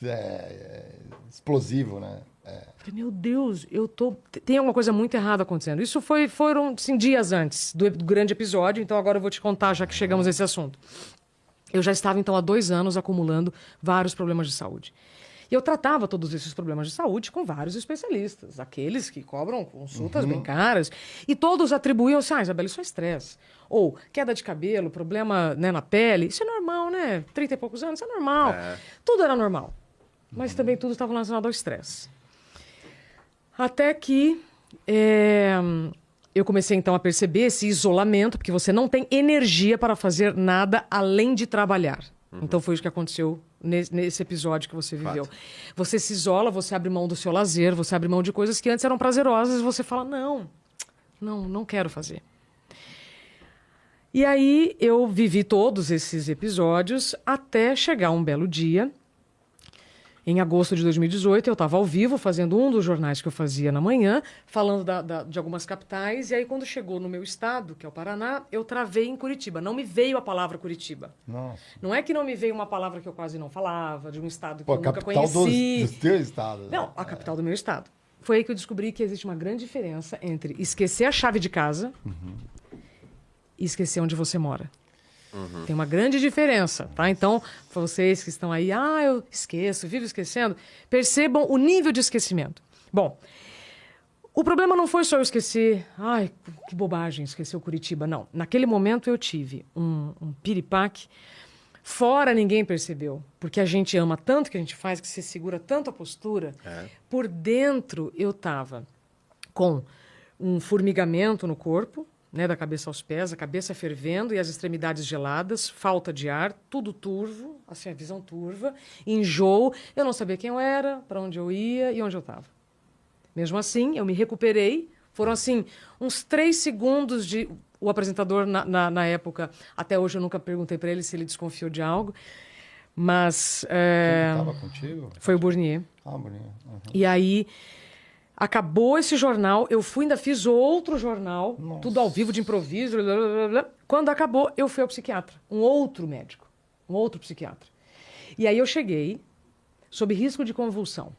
agressiva! Explosivo, né? Falei, meu Deus, tem alguma coisa muito errada acontecendo. Isso foram assim, dias antes do grande episódio, então agora eu vou te contar, já que chegamos nesse assunto. Eu já estava, então, há 2 anos acumulando vários problemas de saúde. E eu tratava todos esses problemas de saúde com vários especialistas, aqueles que cobram consultas bem caras, e todos atribuíam assim, Isabela, isso é estresse. Ou queda de cabelo, problema, né, na pele, isso é normal, né? 30 e poucos anos, isso é normal. Tudo era normal. Mas também tudo estava relacionado ao estresse. Até que eu comecei, então, a perceber esse isolamento, porque você não tem energia para fazer nada além de trabalhar. Então, foi isso que aconteceu nesse episódio que você viveu. Fato. Você se isola, você abre mão do seu lazer, você abre mão de coisas que antes eram prazerosas, e você fala, não quero fazer. E aí, eu vivi todos esses episódios até chegar um belo dia. Em agosto de 2018, eu estava ao vivo fazendo um dos jornais que eu fazia na manhã, falando de algumas capitais. E aí, quando chegou no meu estado, que é o Paraná, eu travei em Curitiba. Não me veio a palavra Curitiba. Nossa. Não é que não me veio uma palavra que eu quase não falava, de um estado que eu A nunca capital conheci. do teu estado. Né? Não, a capital do meu estado. Foi aí que eu descobri que existe uma grande diferença entre esquecer a chave de casa e esquecer onde você mora. Tem uma grande diferença, tá? Então, para vocês que estão aí, eu esqueço, vivo esquecendo, percebam o nível de esquecimento. Bom, o problema não foi só eu esquecer, que bobagem, esqueceu Curitiba, não. Naquele momento eu tive um piripaque, fora ninguém percebeu, porque a gente ama tanto que a gente faz, que você segura tanto a postura. Por dentro eu estava com um formigamento no corpo, né, da cabeça aos pés, a cabeça fervendo e as extremidades geladas, falta de ar, tudo turvo, assim, a visão turva, enjoo, eu não sabia quem eu era, para onde eu ia e onde eu estava. Mesmo assim, eu me recuperei, foram assim, uns 3 segundos de... O apresentador, na época, até hoje eu nunca perguntei para ele se ele desconfiou de algo, mas... Quem estava contigo? Foi o Burnier. Burnier. E aí... Acabou esse jornal, eu ainda fiz outro jornal, tudo ao vivo de improviso. Blá, blá, blá. Quando acabou, eu fui ao psiquiatra, um outro médico, um outro psiquiatra. E aí eu cheguei sob risco de convulsão.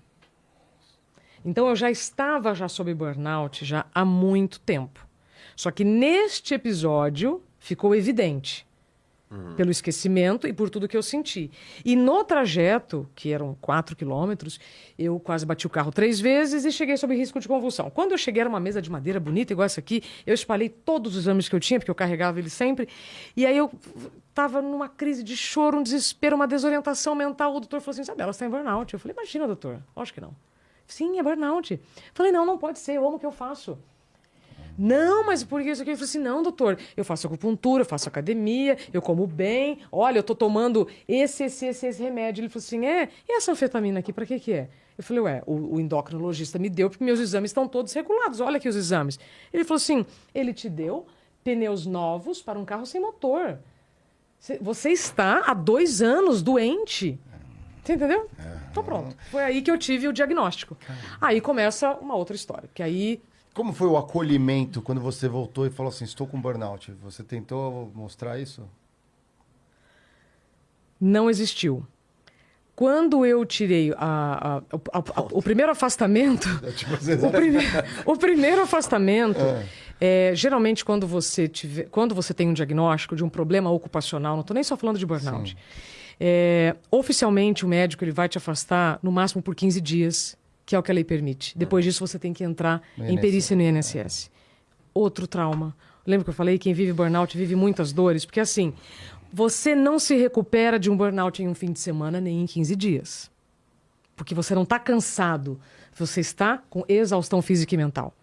Então eu já estava sob burnout já há muito tempo. Só que neste episódio ficou evidente. Pelo esquecimento e por tudo que eu senti. E no trajeto, que eram 4 quilômetros, eu quase bati o carro 3 vezes e cheguei sob risco de convulsão. Quando eu cheguei, era uma mesa de madeira bonita, igual essa aqui, eu espalhei todos os exames que eu tinha, porque eu carregava ele sempre, e aí eu estava numa crise de choro, um desespero, uma desorientação mental. O doutor falou assim, Isabela, você está em burnout. Eu falei, imagina, doutor, lógico que não. Sim, é burnout. Eu falei, não pode ser, eu amo o que eu faço. Não, mas por que isso aqui? Eu falei assim, não, doutor, eu faço acupuntura, eu faço academia, eu como bem, olha, eu tô tomando esse remédio. Ele falou assim, e essa anfetamina aqui, pra que é? Eu falei, o endocrinologista me deu porque meus exames estão todos regulados, olha aqui os exames. Ele falou assim, ele te deu pneus novos para um carro sem motor. Você está há 2 anos doente. Você entendeu? Então pronto, foi aí que eu tive o diagnóstico. Aí começa uma outra história, que aí... Como foi o acolhimento quando você voltou e falou assim, estou com burnout? Você tentou mostrar isso? Não existiu. Quando eu tirei o primeiro afastamento... o primeiro afastamento... geralmente, quando você tem um diagnóstico de um problema ocupacional, não estou nem só falando de burnout, oficialmente o médico ele vai te afastar no máximo por 15 dias, que é o que a lei permite. Depois disso, você tem que entrar em perícia no INSS. Outro trauma. Lembra que eu falei? Quem vive burnout vive muitas dores. Porque assim, você não se recupera de um burnout em um fim de semana nem em 15 dias. Porque você não está cansado. Você está com exaustão física e mental.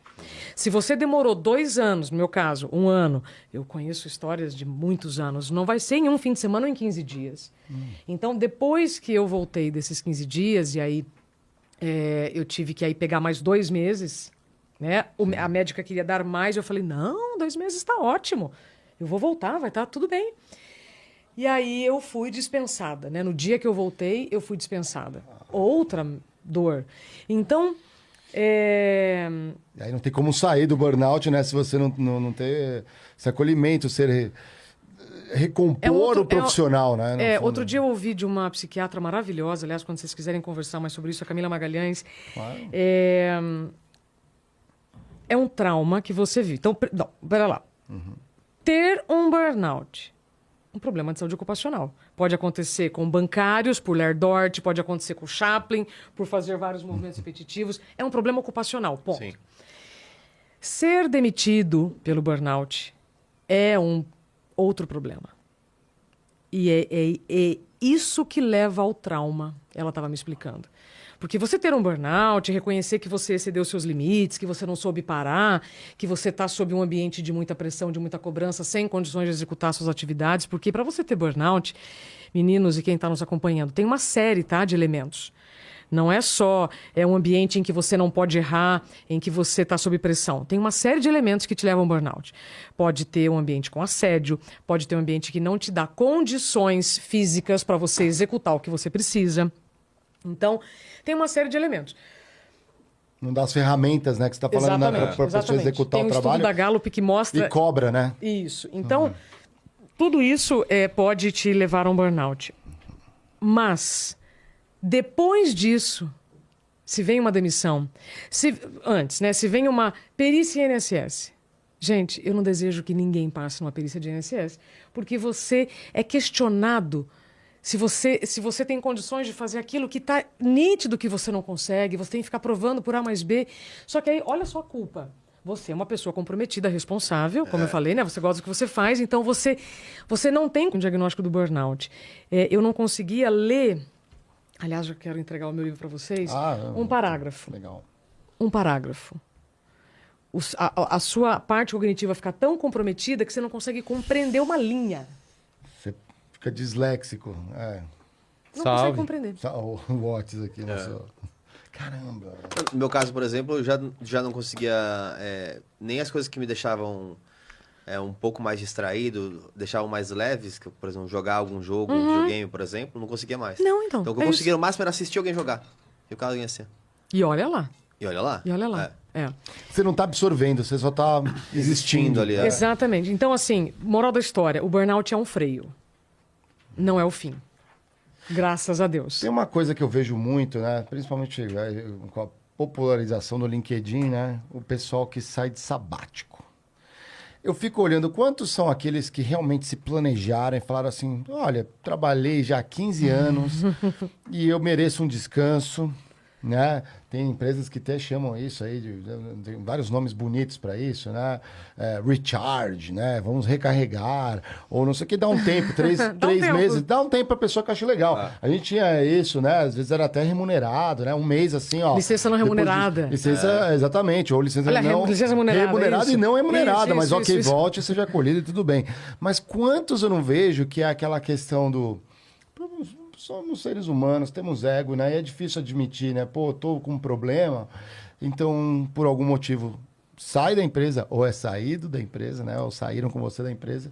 Se você demorou 2 anos, no meu caso, 1 ano, eu conheço histórias de muitos anos, não vai ser em um fim de semana ou em 15 dias. Então, depois que eu voltei desses 15 dias, e aí eu tive que aí pegar mais 2 meses, né? A médica queria dar mais, eu falei, não, 2 meses está ótimo. Eu vou voltar, vai estar tudo bem. E aí eu fui dispensada, né? No dia que eu voltei, eu fui dispensada. Outra dor. Então... E aí não tem como sair do burnout, né? Se você não ter esse acolhimento, recompor o profissional, né? Outro dia eu ouvi de uma psiquiatra maravilhosa, aliás, quando vocês quiserem conversar mais sobre isso, a Camila Magalhães. Claro. É um trauma que você vive. Então, não, pera lá. Ter um burnout um problema de saúde ocupacional. Pode acontecer com bancários, por Ler Dort, pode acontecer com Chaplin, por fazer vários movimentos repetitivos. É um problema ocupacional, ponto. Sim. Ser demitido pelo burnout é um outro problema. E é isso que leva ao trauma, ela estava me explicando. Porque você ter um burnout, reconhecer que você excedeu seus limites, que você não soube parar, que você está sob um ambiente de muita pressão, de muita cobrança, sem condições de executar suas atividades. Porque para você ter burnout, meninos e quem está nos acompanhando, tem uma série, tá, de elementos. Não é só um ambiente em que você não pode errar, em que você está sob pressão. Tem uma série de elementos que te levam ao burnout. Pode ter um ambiente com assédio, pode ter um ambiente que não te dá condições físicas para você executar o que você precisa. Então, tem uma série de elementos. Não dá as ferramentas, né, que você está falando para a pessoa executar o trabalho. Tem um estudo da Gallup que mostra... E cobra, né? Isso. Então, tudo isso pode te levar a um burnout. Mas, depois disso, se vem uma demissão, se vem uma perícia INSS... Gente, eu não desejo que ninguém passe numa perícia de INSS, porque você é questionado... Se você tem condições de fazer aquilo que está nítido que você não consegue, você tem que ficar provando por A mais B. Só que aí, olha só a culpa. Você é uma pessoa comprometida, responsável, como eu falei, né? Você gosta do que você faz, então você não tem um diagnóstico do burnout. Eu não conseguia ler... Aliás, eu quero entregar o meu livro para vocês. Um parágrafo. Legal. Um parágrafo. A sua parte cognitiva fica tão comprometida que você não consegue compreender uma linha. Fica disléxico. Não consegue compreender. O Watts aqui. Nosso... Caramba. No meu caso, por exemplo, eu já não conseguia... nem as coisas que me deixavam um pouco mais distraído, deixavam mais leves, que, por exemplo, jogar algum jogo, um videogame, por exemplo, não conseguia mais. Não, então. Então, o que eu conseguia no máximo era assistir alguém jogar. E o cara ia ser. E olha lá. E olha lá. E olha lá. Você não está absorvendo, você só está existindo ali. Exatamente. Então, assim, moral da história, o burnout é um freio. Não é o fim. Graças a Deus. Tem uma coisa que eu vejo muito, né? Principalmente com a popularização do LinkedIn, né? O pessoal que sai de sabático. Eu fico olhando quantos são aqueles que realmente se planejaram e falaram assim, olha, trabalhei já há 15 anos e eu mereço um descanso, né? Tem empresas que até chamam isso aí, tem vários nomes bonitos para isso, né? Recharge, né? Vamos recarregar, ou não sei o que, dá um tempo, três meses, dá um tempo para a pessoa que acha legal. A gente tinha isso, né? Às vezes era até remunerado, né? Um mês assim, ó. Licença não remunerada. Licença, exatamente, ou licença não licença remunerada e não remunerada, isso, mas isso. Volte e seja acolhido e tudo bem. Mas quantos eu não vejo que é aquela questão do... Somos seres humanos, temos ego, né? E é difícil admitir, né? Pô, tô com um problema, então, por algum motivo, sai da empresa, ou é saído da empresa, né? Ou saíram com você da empresa.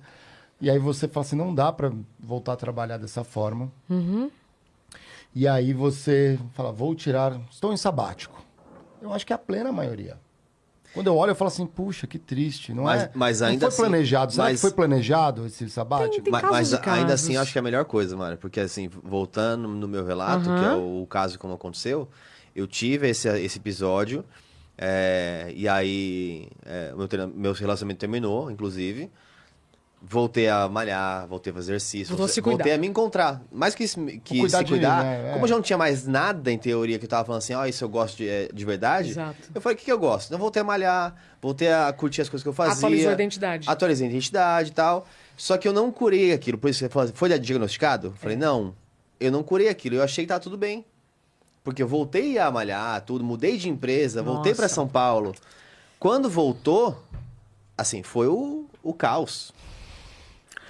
E aí você fala assim, não dá para voltar a trabalhar dessa forma. E aí você fala, vou tirar, estou em sabático. Eu acho que é a plena maioria. Quando eu olho, eu falo assim, puxa, que triste. Mas ainda não foi planejado. Será que foi planejado esse sabático? Mas ainda assim, eu acho que é a melhor coisa, Mário. Porque, assim, voltando no meu relato, que é o caso como aconteceu, eu tive esse episódio, e aí meu relacionamento terminou, inclusive. Voltei a malhar, voltei a fazer exercício, voltei a me encontrar. Mais que se cuidar, como eu já não tinha mais nada em teoria que eu tava falando assim, isso eu gosto de verdade. Exato. Eu falei, o que eu gosto? Então, eu voltei a malhar, voltei a curtir as coisas que eu fazia. Atualizou a identidade. Atualizei a identidade e tal. Só que eu não curei aquilo. Por isso você falou, foi diagnosticado? Eu falei, não, eu não curei aquilo. Eu achei que tava tudo bem. Porque eu voltei a malhar, tudo, mudei de empresa, voltei para São Paulo. Quando voltou, assim, foi o caos.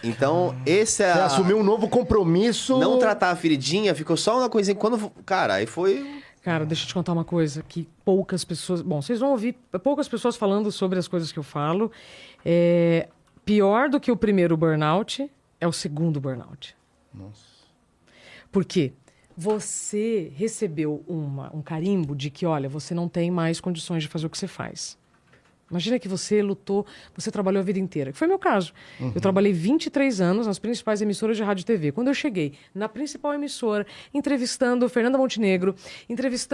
Então, esse é... Você assumiu um novo compromisso... Não tratar a feridinha, ficou só uma coisinha. Quando... Cara, aí foi... Cara, deixa eu te contar uma coisa que poucas pessoas... Bom, vocês vão ouvir poucas pessoas falando sobre as coisas que eu falo. Pior do que o primeiro burnout é o segundo burnout. Nossa. Por quê? Você recebeu um carimbo de que, olha, você não tem mais condições de fazer o que você faz. Imagina que você lutou, você trabalhou a vida inteira, que foi meu caso. Eu trabalhei 23 anos nas principais emissoras de rádio e TV. Quando eu cheguei na principal emissora, entrevistando Fernanda Montenegro,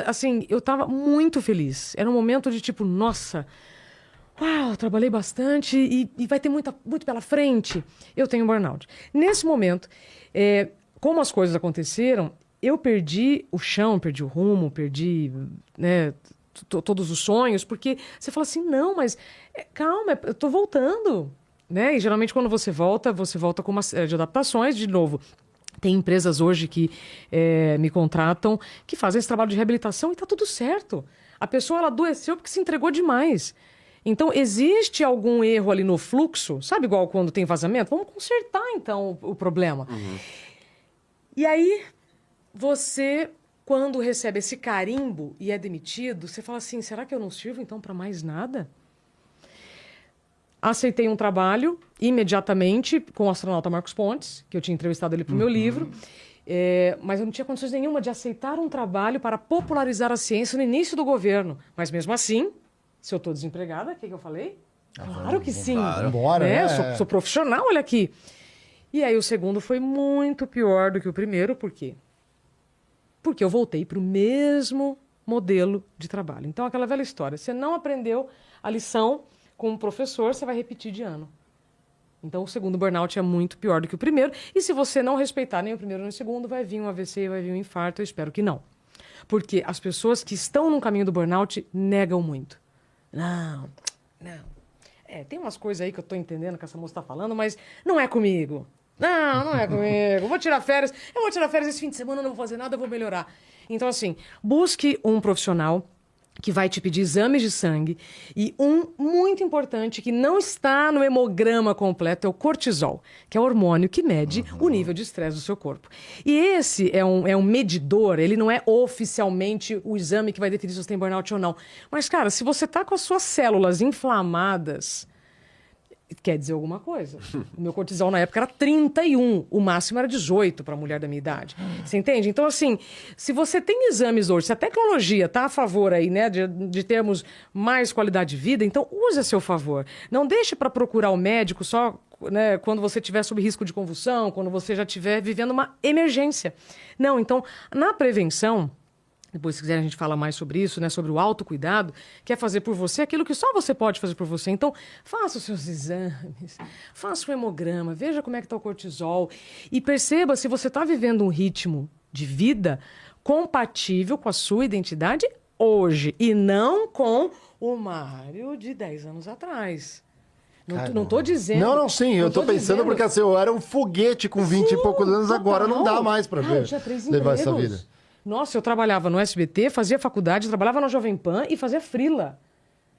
assim, eu estava muito feliz. Era um momento de tipo, nossa, uau, trabalhei bastante e vai ter muito pela frente. Eu tenho burnout. Nesse momento, como as coisas aconteceram, eu perdi o chão, perdi o rumo, perdi, né, todos os sonhos, porque você fala assim, não, mas calma, eu tô voltando, né? E geralmente quando você volta com uma série de adaptações, de novo. Tem empresas hoje que me contratam, que fazem esse trabalho de reabilitação e tá tudo certo. A pessoa, ela adoeceu porque se entregou demais. Então, existe algum erro ali no fluxo, sabe igual quando tem vazamento? Vamos consertar, então, o problema. Uhum. E aí, você, quando recebe esse carimbo e é demitido, você fala assim, será que eu não sirvo, então, para mais nada? Aceitei um trabalho imediatamente com o astronauta Marcos Pontes, que eu tinha entrevistado ele para o meu livro, mas eu não tinha condições nenhuma de aceitar um trabalho para popularizar a ciência no início do governo. Mas mesmo assim, se eu estou desempregada, o que eu falei? Claro que sim. Vambora, né? Sou profissional, olha aqui. E aí o segundo foi muito pior do que o primeiro, por quê? Porque eu voltei para o mesmo modelo de trabalho. Então, aquela velha história, você não aprendeu a lição com o professor, você vai repetir de ano. Então, o segundo burnout é muito pior do que o primeiro. E se você não respeitar nem o primeiro nem o segundo, vai vir um AVC, vai vir um infarto. Eu espero que não. Porque as pessoas que estão no caminho do burnout negam muito. Não. Tem umas coisas aí que eu estou entendendo que essa moça está falando, mas não é comigo. Não é comigo. Eu vou tirar férias esse fim de semana, não vou fazer nada, eu vou melhorar. Então, assim, busque um profissional que vai te pedir exames de sangue. E um muito importante, que não está no hemograma completo, é o cortisol, que é o hormônio que mede o nível de estresse do seu corpo. E esse é um medidor, ele não é oficialmente o exame que vai definir se você tem burnout ou não. Mas, cara, se você está com as suas células inflamadas, quer dizer alguma coisa. O meu cortisol na época era 31, o máximo era 18 para mulher da minha idade. Você entende? Então, assim, se você tem exames hoje, se a tecnologia está a favor aí, né, de termos mais qualidade de vida, então use a seu favor. Não deixe para procurar o médico só, né, quando você estiver sob risco de convulsão, quando você já estiver vivendo uma emergência. Não, então, na prevenção, depois, se quiser, a gente fala mais sobre isso, né? Sobre o autocuidado, que é fazer por você aquilo que só você pode fazer por você. Então, faça os seus exames, faça o hemograma, veja como é que está o cortisol e perceba se você está vivendo um ritmo de vida compatível com a sua identidade hoje e não com o Mário de 10 anos atrás. Não tô dizendo... Não, sim, eu tô pensando porque assim, eu era um foguete com 20 e poucos anos, total. Agora não dá mais para ver, levar essa vida. Nossa, eu trabalhava no SBT, fazia faculdade, trabalhava na Jovem Pan e fazia frila.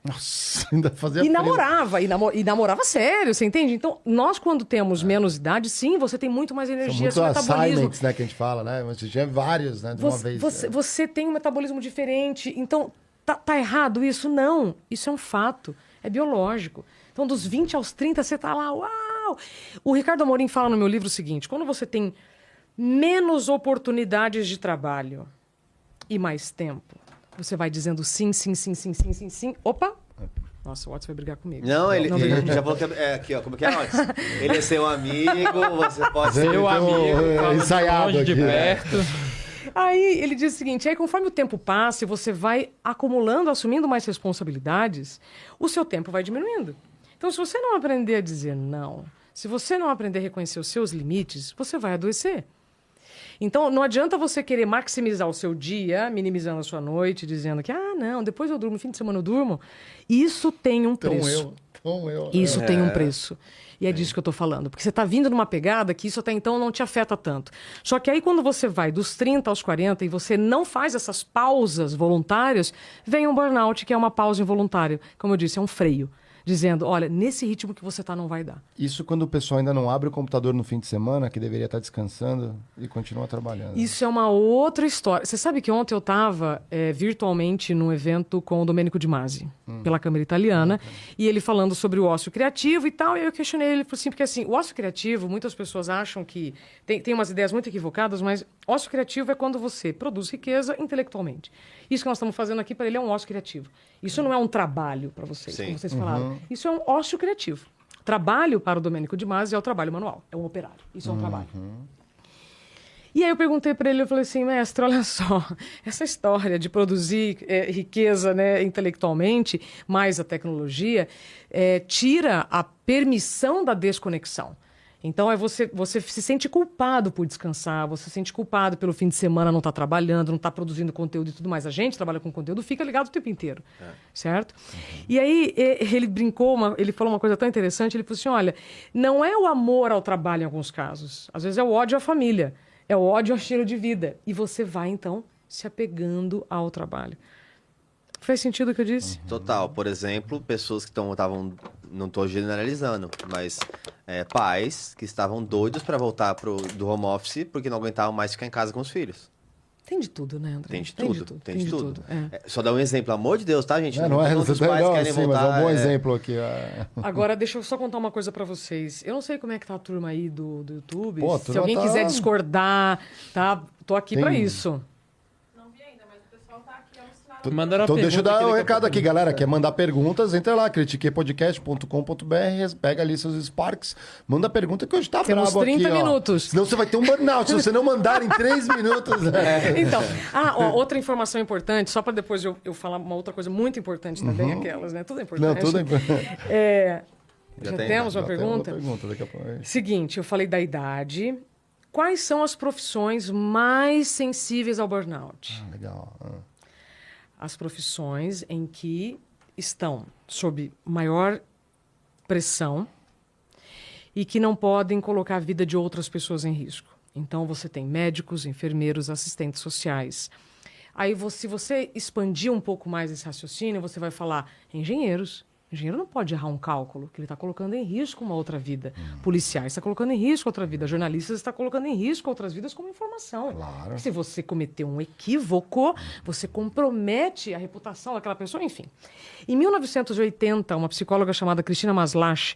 Nossa, ainda fazia frila. E namorava sério, você entende? Então, nós quando temos menos idade, sim, você tem muito mais energia, seu metabolismo... assignments, né, que a gente fala, né? Você tinha vários, né, de uma vez. Você tem um metabolismo diferente, então, tá errado isso? Não, isso é um fato, é biológico. Então, dos 20 aos 30, você tá lá, uau! O Ricardo Amorim fala no meu livro o seguinte, quando você tem menos oportunidades de trabalho e mais tempo, você vai dizendo sim. Opa! Nossa, o Watson vai brigar comigo. Não, ele já falou que aqui, ó, como que é, Watson? Ele é seu amigo, você pode ser seu amigo, ensaiado aqui, de perto. Aí ele diz o seguinte, aí conforme o tempo passa e você vai acumulando, assumindo mais responsabilidades, o seu tempo vai diminuindo. Então, se você não aprender a dizer não, se você não aprender a reconhecer os seus limites, você vai adoecer. Então, não adianta você querer maximizar o seu dia, minimizando a sua noite, dizendo que, não, depois eu durmo, fim de semana eu durmo. Isso tem um preço. Isso tem um preço. E é disso que eu tô falando. Porque você tá vindo numa pegada que isso até então não te afeta tanto. Só que aí, quando você vai dos 30 aos 40 e você não faz essas pausas voluntárias, vem um burnout, que é uma pausa involuntária. Como eu disse, é um freio. Dizendo, olha, nesse ritmo que você tá, não vai dar. Isso quando o pessoal ainda não abre o computador no fim de semana, que deveria estar descansando e continua trabalhando. Isso é uma outra história. Você sabe que ontem eu estava virtualmente num evento com o Domenico Di Masi, pela Câmara Italiana, e ele falando sobre o ócio criativo e tal, e eu questionei ele, assim, porque assim, o ócio criativo, muitas pessoas acham que... Tem umas ideias muito equivocadas, mas ócio criativo é quando você produz riqueza intelectualmente. Isso que nós estamos fazendo aqui, para ele, é um ócio criativo. Isso não é um trabalho para vocês, como vocês falaram. Isso é um ócio criativo. Trabalho para o Domenico Di Masi é o trabalho manual, é um operário. Isso é um trabalho. E aí eu perguntei para ele, eu falei assim, mestre, olha só, essa história de produzir riqueza, né, intelectualmente, mais a tecnologia, tira a permissão da desconexão. Então, você se sente culpado por descansar, você se sente culpado pelo fim de semana não estar trabalhando, não estar produzindo conteúdo e tudo mais. A gente trabalha com conteúdo, fica ligado o tempo inteiro, certo? E aí, ele brincou, ele falou uma coisa tão interessante, ele falou assim, olha, não é o amor ao trabalho em alguns casos, às vezes é o ódio à família, é o ódio ao estilo de vida. E você vai, então, se apegando ao trabalho. Faz sentido o que eu disse? Total. Por exemplo, pessoas que estavam, não estou generalizando, mas pais que estavam doidos para voltar do home office porque não aguentavam mais ficar em casa com os filhos. Tem de tudo, né, André? Tem de tudo. Tem de tudo. É. Só dar um exemplo, amor de Deus, tá, gente? Não é todos os pais querem sim, voltar. mas é um bom exemplo aqui. Agora, deixa eu só contar uma coisa pra vocês. Eu não sei como é que tá a turma aí do YouTube. Pô, a Se turma alguém tá- quiser discordar, tá? Tô aqui pra isso. Mandaram Então uma deixa eu pergunta dar que um daqui a recado pouco- aqui, galera. Quer mandar perguntas? Entra lá, critiquepodcast.com.br, pega ali seus Sparks, manda pergunta que hoje tá Temos brabo 30 aqui, ó. minutos. Senão você vai ter um burnout, se você não mandar em 3 minutos. Então, outra informação importante, só para depois eu falar uma outra coisa muito importante também, aquelas, né? Tudo é importante. Não, tudo é importante. Já tem, temos uma Já tem pergunta? pergunta daqui a pouco. Seguinte, eu falei da idade. Quais são as profissões mais sensíveis ao burnout? Legal. As profissões em que estão sob maior pressão e que não podem colocar a vida de outras pessoas em risco. Então, você tem médicos, enfermeiros, assistentes sociais. Aí, se você expandir um pouco mais esse raciocínio, você vai falar engenheiros. Engenheiro não pode errar um cálculo, que ele está colocando em risco uma outra vida. Policiais está colocando em risco outra vida. Jornalistas está colocando em risco outras vidas como informação. Claro. Se você cometer um equívoco, você compromete a reputação daquela pessoa, enfim. Em 1980, uma psicóloga chamada Cristina Maslach,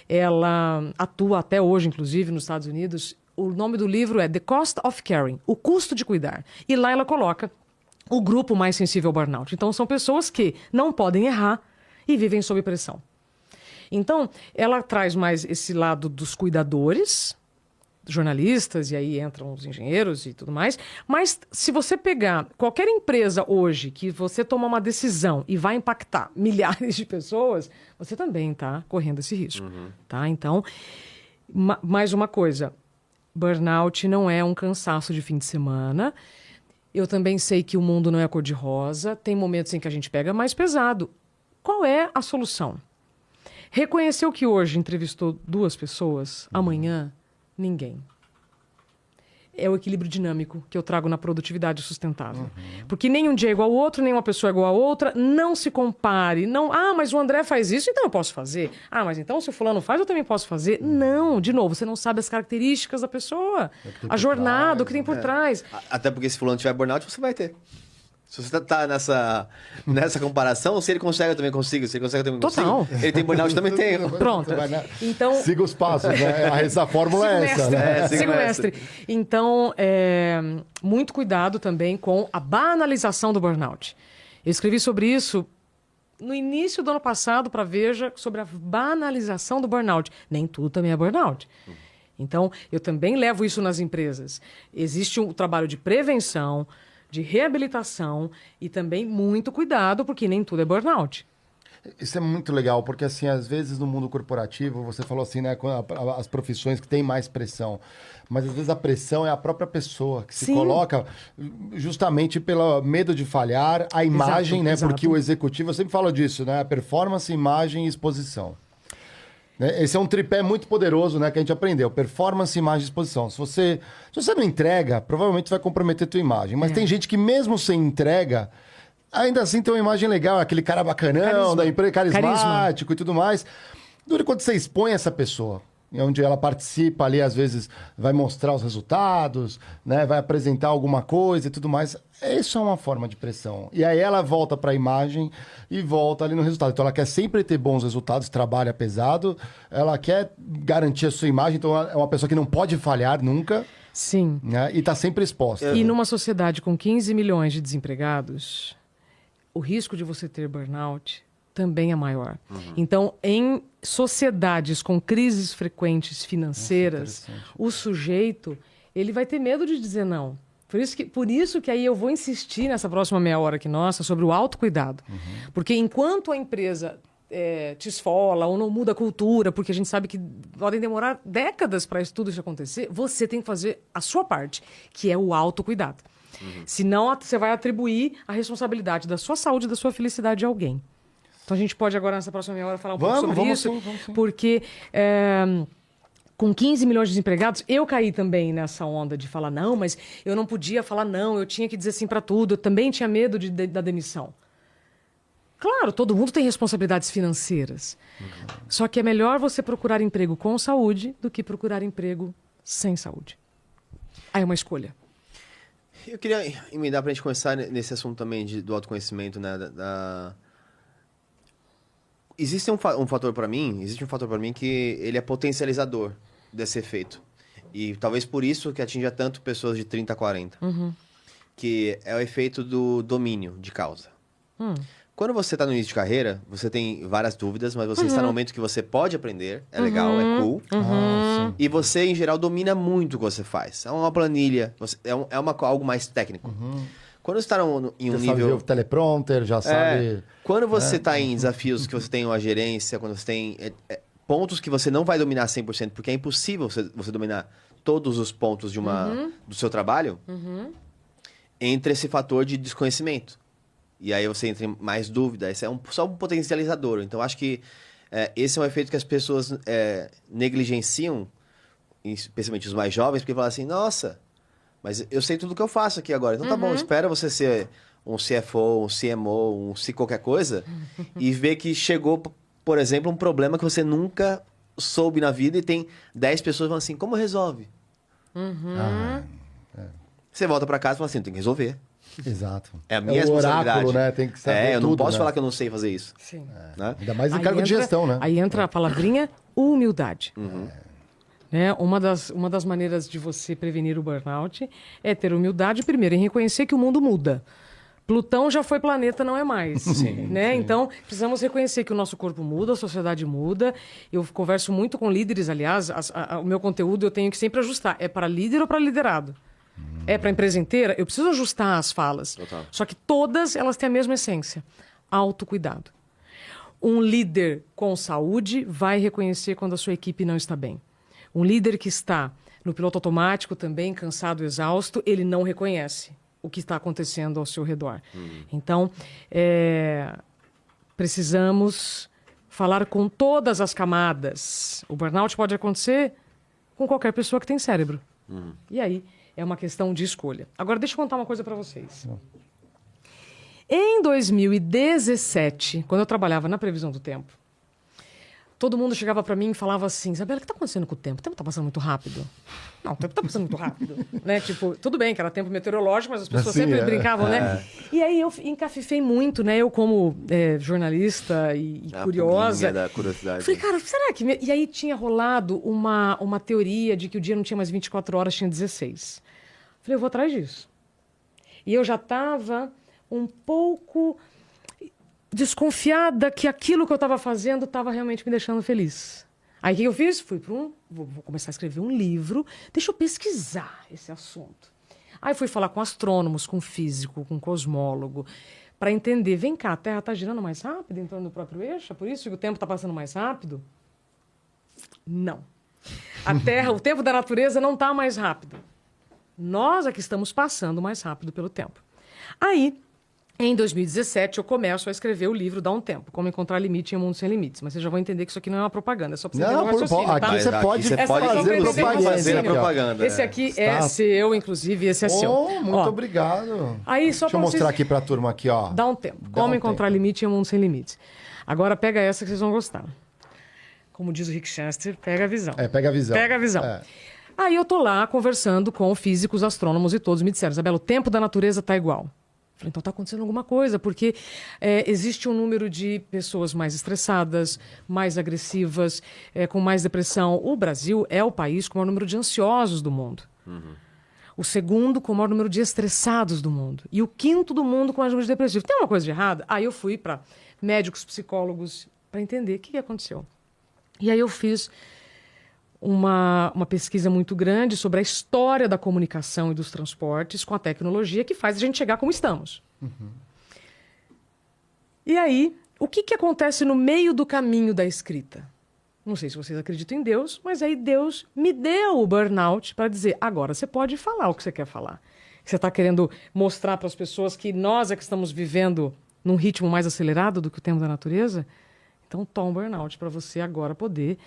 ela atua até hoje, inclusive, nos Estados Unidos. O nome do livro é The Cost of Caring, O Custo de Cuidar. E lá ela coloca o grupo mais sensível ao burnout. Então, são pessoas que não podem errar e vivem sob pressão. Então, ela traz mais esse lado dos cuidadores, jornalistas, e aí entram os engenheiros e tudo mais. Mas se você pegar qualquer empresa hoje que você toma uma decisão e vai impactar milhares de pessoas, você também está correndo esse risco. Tá? Então, mais uma coisa, burnout não é um cansaço de fim de semana. Eu também sei que o mundo não é cor-de-rosa, tem momentos em que a gente pega mais pesado. Qual é a solução? Reconheceu que hoje entrevistou 2 pessoas, amanhã, ninguém. É o equilíbrio dinâmico que eu trago na produtividade sustentável. Porque nem um dia é igual ao outro, nem uma pessoa é igual a outra. Não se compare. Não, mas o André faz isso, então eu posso fazer. Mas então se o fulano faz, eu também posso fazer. Não, de novo, você não sabe as características da pessoa. A jornada, o que tem por trás. Até porque se fulano tiver burnout, você vai ter. Se você tá nessa comparação, se ele consegue, eu também consigo. Se ele consegue, eu também Total. consigo. Ele tem burnout, eu também tenho. Pronto. Então, Siga os passos, né? Essa fórmula siga o é essa, mestre. né? Siga o mestre. Então, muito cuidado também com a banalização do burnout. Eu escrevi sobre isso no início do ano passado para Veja, sobre a banalização do burnout. Nem tudo também é burnout. Então, eu também levo isso nas empresas. Existe um trabalho de prevenção, de reabilitação e também muito cuidado, porque nem tudo é burnout. Isso é muito legal, porque assim, às vezes no mundo corporativo, você falou assim, né, as profissões que têm mais pressão, mas às vezes a pressão é a própria pessoa que se Sim. coloca justamente pelo medo de falhar, a imagem, né, exato. porque o executivo, eu sempre falo disso, né, performance, imagem e exposição. Esse é um tripé muito poderoso, né, que a gente aprendeu. Performance, imagem e exposição. Se você não entrega, provavelmente vai comprometer a tua imagem. Mas tem gente que mesmo sem entrega, ainda assim tem uma imagem legal. Aquele cara bacanão, da empresa, carismático e tudo mais. Dura quando você expõe essa pessoa. Onde ela participa ali, às vezes vai mostrar os resultados, né? Vai apresentar alguma coisa e tudo mais. Isso é uma forma de pressão. E aí ela volta para a imagem e volta ali no resultado. Então ela quer sempre ter bons resultados, trabalha pesado, ela quer garantir a sua imagem, então é uma pessoa que não pode falhar nunca. Sim. Né? E está sempre exposta. E numa sociedade com 15 milhões de desempregados, o risco de você ter burnout também é maior. Então, em sociedades com crises frequentes financeiras, o sujeito ele vai ter medo de dizer não. Por isso que aí eu vou insistir nessa próxima meia hora aqui nossa sobre o autocuidado. Porque enquanto a empresa te esfola ou não muda a cultura, porque a gente sabe que podem demorar décadas para tudo isso acontecer, você tem que fazer a sua parte, que é o autocuidado. Senão você vai atribuir a responsabilidade da sua saúde e da sua felicidade a alguém. Então a gente pode agora, nessa próxima meia hora, falar um pouco sobre isso. Vamos sim. Porque com 15 milhões de desempregados, eu caí também nessa onda de falar não, mas eu não podia falar não, eu tinha que dizer sim para tudo. Eu também tinha medo da demissão. Claro, todo mundo tem responsabilidades financeiras. Só que é melhor você procurar emprego com saúde do que procurar emprego sem saúde. Aí é uma escolha. Eu queria emendar para a gente começar nesse assunto também do autoconhecimento, né? Existe um fator para mim que ele é potencializador desse efeito. E talvez por isso que atinja tanto pessoas de 30 a 40. Que é o efeito do domínio de causa. Quando você está no início de carreira, você tem várias dúvidas, mas você está no momento que você pode aprender, é legal, é cool. E você, em geral, domina muito o que você faz. É uma planilha, algo mais técnico. Quando você está em um Já nível... sabe ver o teleprompter, já sabe... Quando você está em desafios que você tem uma gerência, quando você tem pontos que você não vai dominar 100%, porque é impossível você dominar todos os pontos do seu trabalho, entra esse fator de desconhecimento. E aí você entra em mais dúvida. Esse é só um potencializador. Então, acho que esse é um efeito que as pessoas negligenciam, especialmente os mais jovens, porque falam assim, nossa, mas eu sei tudo que eu faço aqui agora. Então tá bom, espera você ser um CFO, um CMO, qualquer coisa, e ver que chegou, por exemplo, um problema que você nunca soube na vida e tem 10 pessoas falando assim, como resolve? Você volta para casa e fala assim, tem que resolver. Exato. É a minha responsabilidade. Oráculo, né? Tem que saber eu não tudo, posso né? falar que eu não sei fazer isso. Sim. Né? Ainda mais em Aí cargo de entra- gestão, né? Aí entra a palavrinha humildade. Né? Uma das maneiras de você prevenir o burnout é ter humildade, primeiro, em reconhecer que o mundo muda. Plutão já foi planeta, não é mais. Né? Então, precisamos reconhecer que o nosso corpo muda, a sociedade muda. Eu converso muito com líderes, aliás, o meu conteúdo eu tenho que sempre ajustar. É para líder ou para liderado? É para a empresa inteira? Eu preciso ajustar as falas. Total. Só que todas elas têm a mesma essência. Autocuidado. Um líder com saúde vai reconhecer quando a sua equipe não está bem. Um líder que está no piloto automático também, cansado, exausto, ele não reconhece o que está acontecendo ao seu redor. Então, precisamos falar com todas as camadas. O burnout pode acontecer com qualquer pessoa que tem cérebro. E aí, é uma questão de escolha. Agora, deixa eu contar uma coisa para vocês. Em 2017, quando eu trabalhava na previsão do tempo, todo mundo chegava para mim e falava assim, Isabela, o que está acontecendo com o tempo? O tempo está passando muito rápido. Não, o tempo está passando muito rápido. Né? Tipo, tudo bem que era tempo meteorológico, mas as pessoas Assim, sempre brincavam, né? E aí eu encafifei muito, né? Eu como jornalista e curiosa. Da curiosidade. Falei, cara, será que... E aí tinha rolado uma teoria de que o dia não tinha mais 24 horas, tinha 16. Falei, eu vou atrás disso. E eu já estava um pouco desconfiada que aquilo que eu estava fazendo estava realmente me deixando feliz. Aí o que eu fiz? Fui para vou começar a escrever um livro, deixa eu pesquisar esse assunto. Aí fui falar com astrônomos, com físico, com cosmólogo, para entender, vem cá, a Terra está girando mais rápido em torno do próprio eixo? É por isso que o tempo está passando mais rápido? Não. A Terra, o tempo da natureza não está mais rápido. Nós é que estamos passando mais rápido pelo tempo. Aí, em 2017, eu começo a escrever o livro Dá um Tempo, Como Encontrar Limite em um Mundo Sem Limites. Mas vocês já vão entender que isso aqui não é uma propaganda, é só para você entender o raciocínio, aqui tá? você Aqui pode você Essa pode aqui fazer eu propaganda. fazer a aqui, ó. propaganda. Esse aqui Está- é seu, inclusive, esse é seu. Muito Ó, obrigado. Aí, só Deixa eu pra mostrar vocês- aqui pra turma aqui, ó. Dá um tempo. Dá Como um encontrar tempo. limite em um mundo sem limites. Agora pega essa que vocês vão gostar. Como diz o Rick Chester, pega a visão. Pega a visão. Pega a visão. É. Aí eu tô lá conversando com físicos, astrônomos e todos me disseram, Isabela, o tempo da natureza tá igual. Falei, então tá acontecendo alguma coisa, porque existe um número de pessoas mais estressadas, mais agressivas, com mais depressão. O Brasil é o país com o maior número de ansiosos do mundo. O segundo com o maior número de estressados do mundo. E o quinto do mundo com o maior número de depressivos. Tem uma coisa de errada? Aí eu fui para médicos, psicólogos, para entender o que aconteceu. E aí eu fiz uma pesquisa muito grande sobre a história da comunicação e dos transportes com a tecnologia que faz a gente chegar como estamos. E aí, o que acontece no meio do caminho da escrita? Não sei se vocês acreditam em Deus, mas aí Deus me deu o burnout para dizer, agora você pode falar o que você quer falar. Você está querendo mostrar para as pessoas que nós é que estamos vivendo num ritmo mais acelerado do que o tempo da natureza? Então, toma um burnout para você agora poder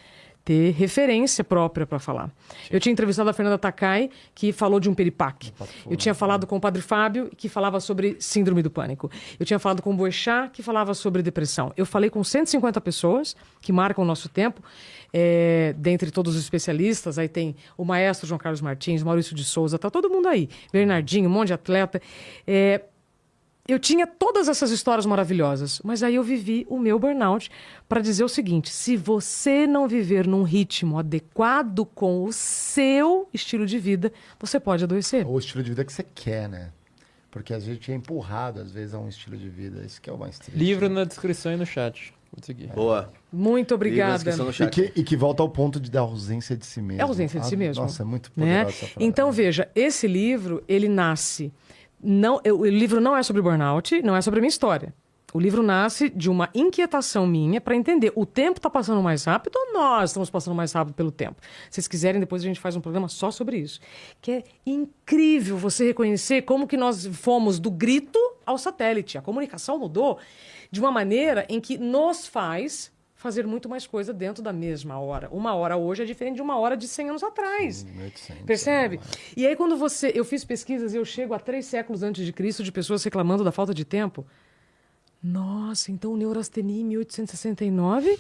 ter referência própria para falar. Eu tinha entrevistado a Fernanda Takai, que falou de um peripaque. Eu tinha falado com o Padre Fábio, que falava sobre síndrome do pânico. Eu tinha falado com o Boechat, que falava sobre depressão. Eu falei com 150 pessoas que marcam o nosso tempo. Dentre todos os especialistas, aí tem o maestro João Carlos Martins, Maurício de Souza, tá todo mundo aí. Bernardinho, um monte de atleta. Eu tinha todas essas histórias maravilhosas, mas aí eu vivi o meu burnout para dizer o seguinte: se você não viver num ritmo adequado com o seu estilo de vida, você pode adoecer. Ou o estilo de vida que você quer, né? Porque a gente é empurrado, às vezes, a um estilo de vida. Isso que é o mais triste. Livro na descrição e no chat. Vou seguir. Boa. Muito obrigada. E que volta ao ponto da ausência de si mesmo. É a ausência de si mesmo. Nossa, é muito poderosa essa frase. Então, veja, esse livro, ele nasce... o livro não é sobre burnout, não é sobre a minha história. O livro nasce de uma inquietação minha para entender, o tempo está passando mais rápido ou nós estamos passando mais rápido pelo tempo? Se vocês quiserem, depois a gente faz um programa só sobre isso. Que é incrível você reconhecer como que nós fomos do grito ao satélite. A comunicação mudou de uma maneira em que nos faz fazer muito mais coisa dentro da mesma hora. Uma hora hoje é diferente de uma hora de 100 anos atrás. 1800, percebe? E aí quando eu fiz pesquisas e eu chego a 3 séculos antes de Cristo de pessoas reclamando da falta de tempo. Nossa, então neurastenia em 1869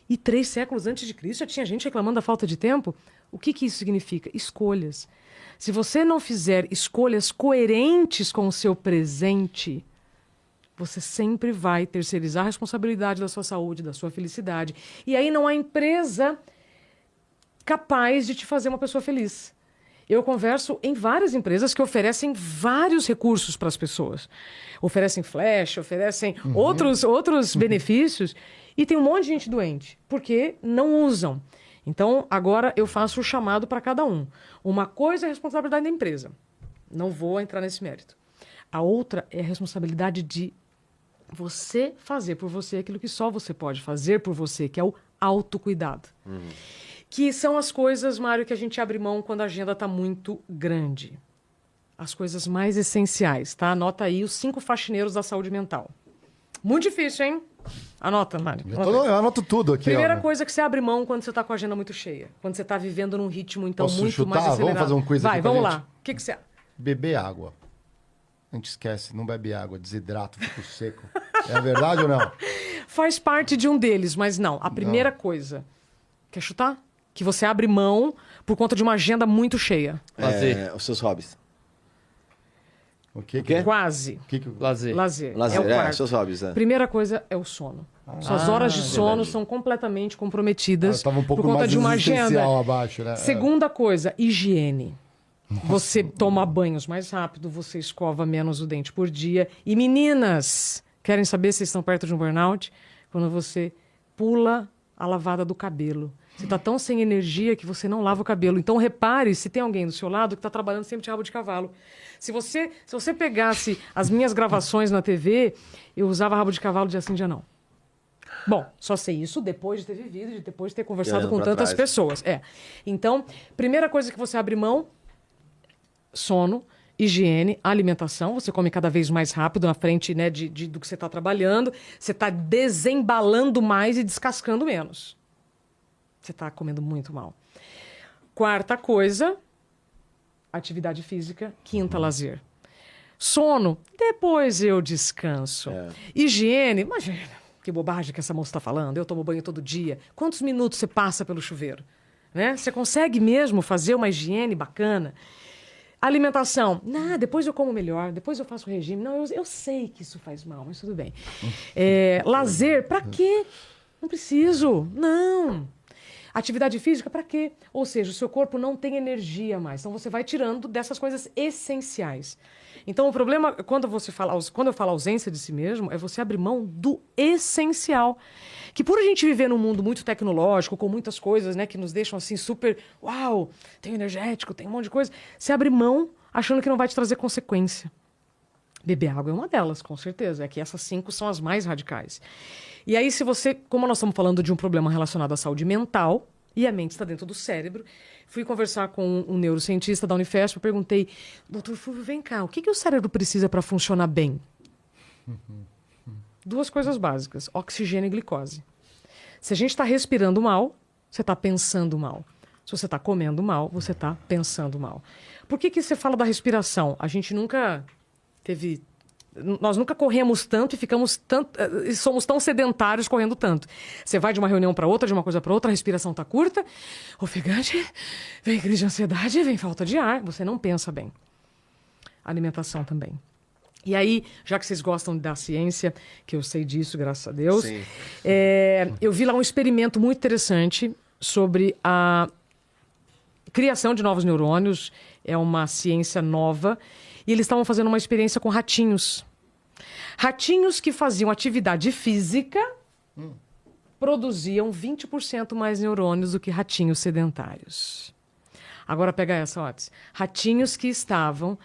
e 3 séculos antes de Cristo já tinha gente reclamando da falta de tempo? O que isso significa? Escolhas. Se você não fizer escolhas coerentes com o seu presente, você sempre vai terceirizar a responsabilidade da sua saúde, da sua felicidade. E aí não há empresa capaz de te fazer uma pessoa feliz. Eu converso em várias empresas que oferecem vários recursos para as pessoas. Oferecem flash, oferecem outros benefícios. E tem um monte de gente doente, porque não usam. Então, agora eu faço o chamado para cada um. Uma coisa é a responsabilidade da empresa. Não vou entrar nesse mérito. A outra é a responsabilidade de você fazer por você aquilo que só você pode fazer por você, que é o autocuidado. Que são as coisas, Mário, que a gente abre mão quando a agenda está muito grande. As coisas mais essenciais, tá? Anota aí os 5 faxineiros da saúde mental. Muito difícil, hein? Anota, Mário. Eu anoto tudo aqui. Primeira coisa que você abre mão quando você está com a agenda muito cheia. Quando você está vivendo num ritmo, então, Posso muito chutar? mais acelerado. Vamos fazer um quiz aqui vamos pra lá. gente? O que você... Beber água. A gente esquece, não bebe água, desidrata, fica seco. É verdade ou não? Faz parte de um deles, mas não. A primeira coisa... Quer chutar? Que você abre mão por conta de uma agenda muito cheia. Lazer. Os seus hobbies. O que? Quase. Lazer. Lazer. Lazer, É o quarto. os seus hobbies. Primeira coisa é o sono. Suas horas de sono verdade. são completamente comprometidas Estava um pouco por conta mais de uma agenda. existencial abaixo, né? Segunda coisa, higiene. Você toma banhos mais rápido, você escova menos o dente por dia. E meninas, querem saber se vocês estão perto de um burnout? Quando você pula a lavada do cabelo. Você está tão sem energia que você não lava o cabelo. Então repare se tem alguém do seu lado que está trabalhando sempre de rabo de cavalo. Se você pegasse as minhas gravações na TV, eu usava rabo de cavalo dia sim, dia não. Bom, só sei isso depois de ter vivido, depois de ter conversado com tantas pessoas. Então, primeira coisa que você abre mão, sono, higiene, alimentação. Você come cada vez mais rápido na frente, né, do que você está trabalhando. Você está desembalando mais e descascando menos. Você está comendo muito mal. Quarta coisa, atividade física. Quinta, lazer. Sono, depois eu descanso. Higiene, imagina, que bobagem que essa moça está falando. Eu tomo banho todo dia. Quantos minutos você passa pelo chuveiro? Né? Você consegue mesmo fazer uma higiene bacana? Alimentação, depois eu como melhor, depois eu faço regime. Não, eu sei que isso faz mal, mas tudo bem. Lazer, pra quê? Não preciso, não. Atividade física, para quê? Ou seja, o seu corpo não tem energia mais. Então, você vai tirando dessas coisas essenciais. Então, o problema, quando eu falo ausência de si mesmo, é você abrir mão do essencial. Que por a gente viver num mundo muito tecnológico, com muitas coisas, né, que nos deixam assim super, uau, tem energético, tem um monte de coisa, você abre mão achando que não vai te trazer consequência. Beber água é uma delas, com certeza. É que essas 5 são as mais radicais. E aí, se você... Como nós estamos falando de um problema relacionado à saúde mental, e a mente está dentro do cérebro, fui conversar com um neurocientista da Unifesp, eu perguntei, doutor Fulvio, vem cá, o que o cérebro precisa para funcionar bem? 2 coisas básicas, oxigênio e glicose. Se a gente está respirando mal, você está pensando mal. Se você está comendo mal, você está pensando mal. Por que você fala da respiração? A gente nunca... Nós nunca corremos tanto e somos tão sedentários correndo tanto. Você vai de uma reunião para outra, de uma coisa para outra, a respiração está curta, ofegante, vem crise de ansiedade, vem falta de ar, você não pensa bem. Alimentação também. E aí, já que vocês gostam da ciência, que eu sei disso, graças a Deus, eu vi lá um experimento muito interessante sobre a criação de novos neurônios. É uma ciência nova. E eles estavam fazendo uma experiência com ratinhos. Ratinhos que faziam atividade física produziam 20% mais neurônios do que ratinhos sedentários. Agora pega essa, Otis. Ratinhos que estavam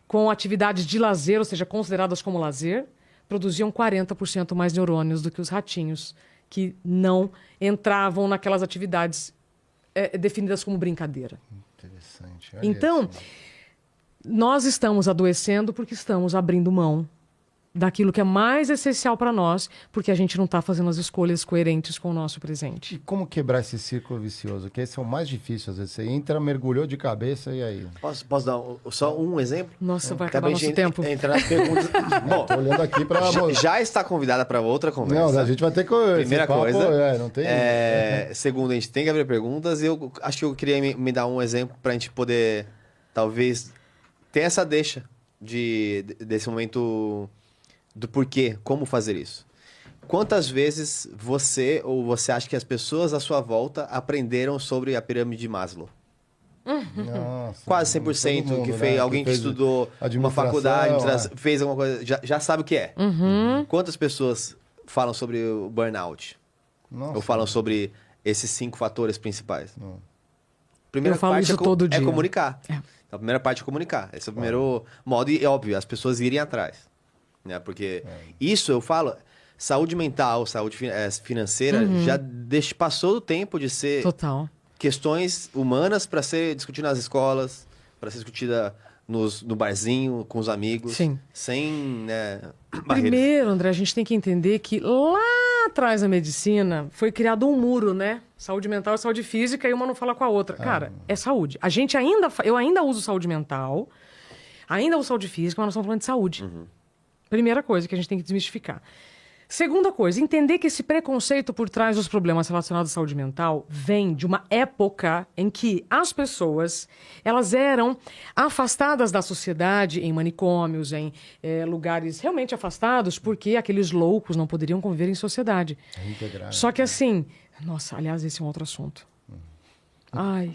com atividades de lazer, ou seja, consideradas como lazer, produziam 40% mais neurônios do que os ratinhos que não entravam naquelas atividades definidas como brincadeira. Interessante. Então... Nós estamos adoecendo porque estamos abrindo mão daquilo que é mais essencial para nós, porque a gente não está fazendo as escolhas coerentes com o nosso presente. E como quebrar esse círculo vicioso? Que esse é o mais difícil, às vezes. Você entra, mergulhou de cabeça e aí? Posso dar só um exemplo? Nossa, vai acabar nosso tempo. Entrar nas perguntas. Bom, tô olhando aqui para... já está convidada para outra conversa. Não, a gente vai ter que... Primeira coisa. Não tem... Segundo, a gente tem que abrir perguntas. E eu acho que eu queria me dar um exemplo para a gente poder, talvez... ter essa deixa desse momento do porquê, como fazer isso. Quantas vezes você acha que as pessoas à sua volta aprenderam sobre a pirâmide de Maslow? Nossa, quase 100% mundo, que fez, né? Alguém que estudou uma faculdade, fez alguma coisa, já sabe o que é. Quantas pessoas falam sobre o burnout? Nossa, ou falam sobre esses 5 fatores principais? Eu falo isso todo dia. É comunicar. A primeira parte é comunicar. Esse é o primeiro modo. E é óbvio, as pessoas irem atrás. Né? Porque isso, eu falo, saúde mental, saúde financeira, já passou do tempo de ser questões humanas para ser discutida nas escolas, para ser discutida no barzinho, com os amigos. Sim. Sem barreiras. Primeiro, André, a gente tem que entender que lá atrás da medicina foi criado um muro, né? Saúde mental e saúde física, e uma não fala com a outra. Cara, é saúde. Eu ainda uso saúde mental, ainda uso saúde física, mas nós estamos falando de saúde. Primeira coisa que a gente tem que desmistificar. Segunda coisa, entender que esse preconceito por trás dos problemas relacionados à saúde mental vem de uma época em que as pessoas, elas eram afastadas da sociedade em manicômios, em lugares realmente afastados, porque aqueles loucos não poderiam conviver em sociedade. Só que assim... Nossa, aliás, esse é um outro assunto. Ai.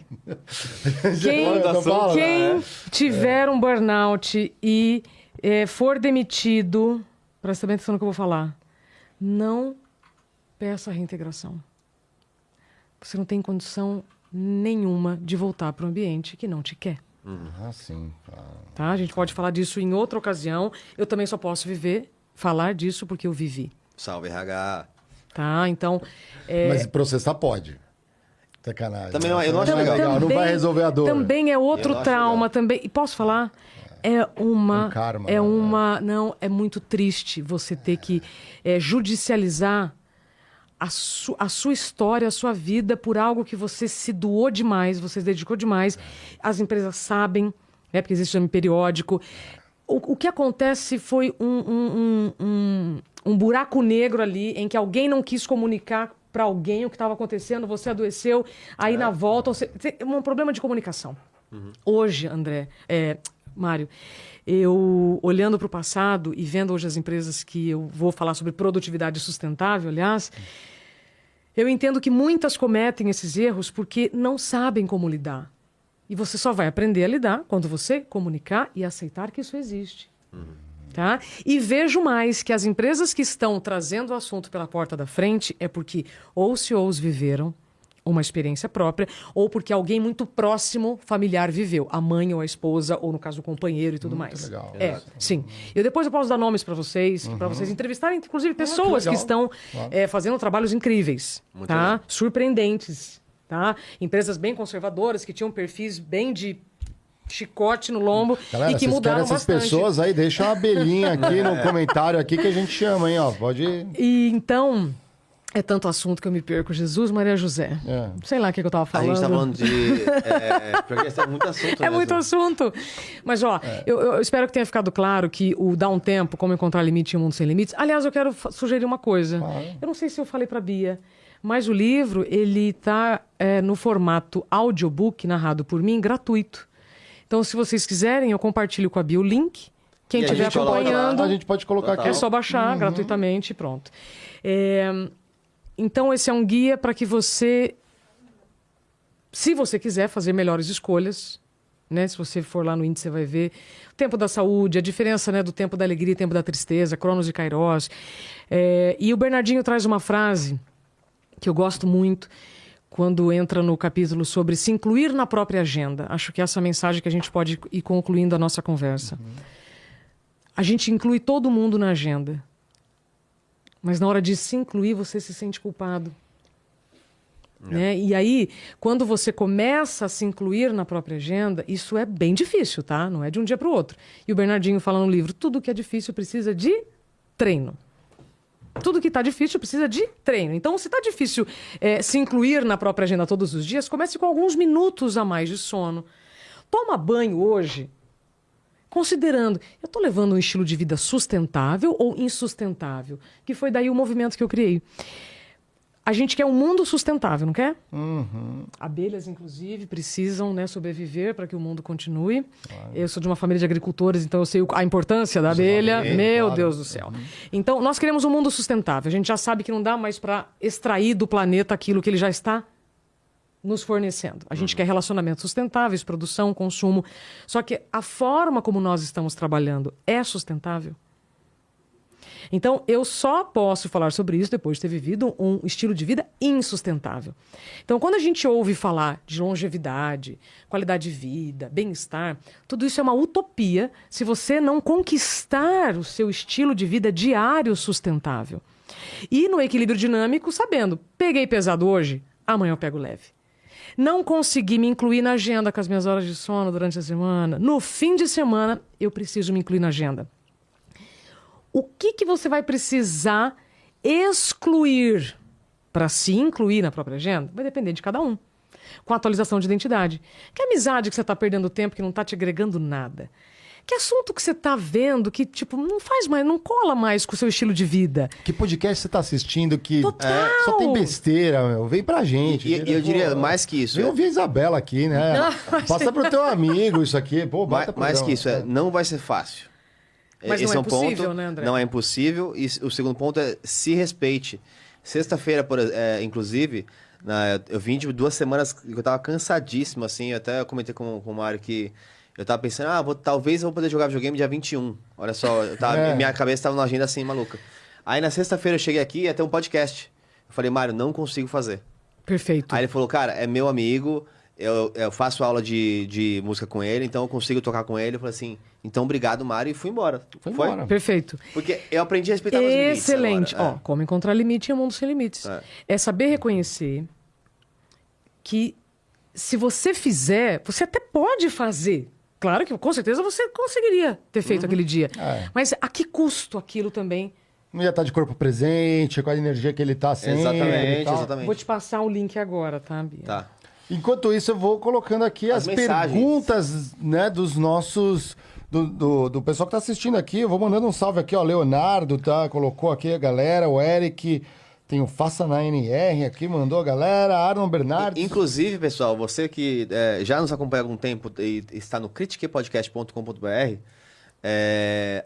Quem tiver um burnout e for demitido... Presta bem atenção no que eu vou falar. Não peça reintegração. Você não tem condição nenhuma de voltar para o ambiente que não te quer. Sim. Tá? A gente pode falar disso em outra ocasião. Eu também só posso falar disso porque eu vivi. Salve, RH. Tá, então... Mas processar pode. Sacanagem. Também eu não acho legal. Não vai resolver a dor. Também é outro trauma. Também. E posso falar? Um karma, não, é muito triste você ter que judicializar a sua história, a sua vida por algo que você se doou demais, você se dedicou demais. As empresas sabem, né, porque existe um exame periódico. O que acontece foi um buraco negro ali em que alguém não quis comunicar para alguém o que estava acontecendo, você adoeceu, aí na volta... um problema de comunicação. Hoje, André... Mário, eu olhando para o passado e vendo hoje as empresas que eu vou falar sobre produtividade sustentável, aliás, Eu entendo que muitas cometem esses erros porque não sabem como lidar. E você só vai aprender a lidar quando você comunicar e aceitar que isso existe. Tá? E vejo mais que as empresas que estão trazendo o assunto pela porta da frente é porque ou CEOs viveram uma experiência própria, ou porque alguém muito próximo, familiar, viveu. A mãe ou a esposa, ou no caso o companheiro e tudo mais. Legal. Sim. Depois eu posso dar nomes para vocês entrevistarem, inclusive, pessoas que estão fazendo trabalhos incríveis, Muito tá? legal. Surpreendentes, tá? Empresas bem conservadoras, que tinham perfis bem de chicote no lombo Galera, e que vocês mudaram querem essas bastante. pessoas aí, deixa uma abelhinha aqui no comentário aqui que a gente chama, hein, ó. Pode... E então, é tanto assunto que eu me perco. Jesus, Maria José. Sei lá o que eu tava A falando. gente tá falando de... porque é muito assunto, É né, muito Ju? assunto. Mas, ó, eu espero que tenha ficado claro que o Dá um Tempo, Como Encontrar Limite em um Mundo Sem Limites... Aliás, eu quero sugerir uma coisa. Eu não sei se eu falei pra Bia, mas o livro, ele tá no formato audiobook, narrado por mim, gratuito. Então, se vocês quiserem, eu compartilho com a Bia o link. Quem E a estiver gente coloca lá. acompanhando... A gente pode colocar Total. aqui. É só baixar gratuitamente e pronto. Então, esse é um guia para que você, se você quiser fazer melhores escolhas, né? Se você for lá no índice, você vai ver o tempo da saúde, a diferença, né, do tempo da alegria e tempo da tristeza, Cronos e Kairos. E o Bernardinho traz uma frase que eu gosto muito quando entra no capítulo sobre se incluir na própria agenda. Acho que essa é a mensagem que a gente pode ir concluindo a nossa conversa. A gente inclui todo mundo na agenda. Mas na hora de se incluir, você se sente culpado. Né? E aí, quando você começa a se incluir na própria agenda, isso é bem difícil, tá? Não é de um dia para o outro. E o Bernardinho fala no livro, tudo que é difícil precisa de treino. Tudo que está difícil precisa de treino. Então, se está difícil se incluir na própria agenda todos os dias, comece com alguns minutos a mais de sono. Toma banho hoje, considerando, eu estou levando um estilo de vida sustentável ou insustentável? Que foi daí o movimento que eu criei. A gente quer um mundo sustentável, não quer? Abelhas, inclusive, precisam, né, sobreviver para que o mundo continue. Eu sou de uma família de agricultores, então eu sei a importância da abelha. Meu Deus do céu. Então, nós queremos um mundo sustentável. A gente já sabe que não dá mais para extrair do planeta aquilo que ele já está nos fornecendo. A gente quer relacionamentos sustentáveis, produção, consumo. Só que a forma como nós estamos trabalhando é sustentável? Então, eu só posso falar sobre isso depois de ter vivido um estilo de vida insustentável. Então, quando a gente ouve falar de longevidade, qualidade de vida, bem-estar, tudo isso é uma utopia se você não conquistar o seu estilo de vida diário sustentável. E no equilíbrio dinâmico, sabendo, peguei pesado hoje, amanhã eu pego leve. Não consegui me incluir na agenda com as minhas horas de sono durante a semana. No fim de semana, eu preciso me incluir na agenda. O que você vai precisar excluir para se incluir na própria agenda? Vai depender de cada um. Com a atualização de identidade. Que amizade que você está perdendo tempo, que não está te agregando nada? Que assunto que você está vendo que, tipo, não faz mais, não cola mais com o seu estilo de vida? Que podcast você tá assistindo que Total! só tem besteira, meu? Vem pra gente. E eu diria mais que isso. Vem ouvir a Isabela aqui, né? Passa pro teu amigo isso aqui. Pô, bota Mais programa. que isso, não vai ser fácil. Mas Esse não é um ponto, impossível, né, André? Não é impossível. E o segundo ponto é se respeite. Sexta-feira, inclusive, eu vim de 2 semanas que eu tava cansadíssimo, assim. Eu até comentei com o Mário que eu tava pensando, talvez eu vou poder jogar videogame dia 21. Olha só, minha cabeça tava numa agenda assim, maluca. Aí na sexta-feira eu cheguei aqui e ia ter um podcast. Eu falei, Mário, não consigo fazer. Perfeito. Aí ele falou, cara, é meu amigo, eu faço aula de música com ele, então eu consigo tocar com ele. Eu falei assim, então obrigado, Mário, e fui embora. Foi embora. Perfeito. Porque eu aprendi a respeitar meus limites. Excelente. Agora. Como encontrar limite em um mundo sem limites. É saber reconhecer que se você fizer, você até pode fazer. Claro que com certeza você conseguiria ter feito aquele dia. Mas a que custo aquilo também? Não ia estar de corpo presente, com a energia que ele tá sempre. Exatamente. Vou te passar o link agora, tá, Bia? Tá. Enquanto isso, eu vou colocando aqui as mensagens. perguntas, né, dos nossos... Do pessoal que tá assistindo aqui. Eu vou mandando um salve aqui, ó. Leonardo, tá? Colocou aqui a galera. O Eric... Tem o Faça na NR aqui, mandou a galera. Arnon Bernardes. Inclusive, pessoal, você que já nos acompanha há algum tempo e está no critiquepodcast.com.br,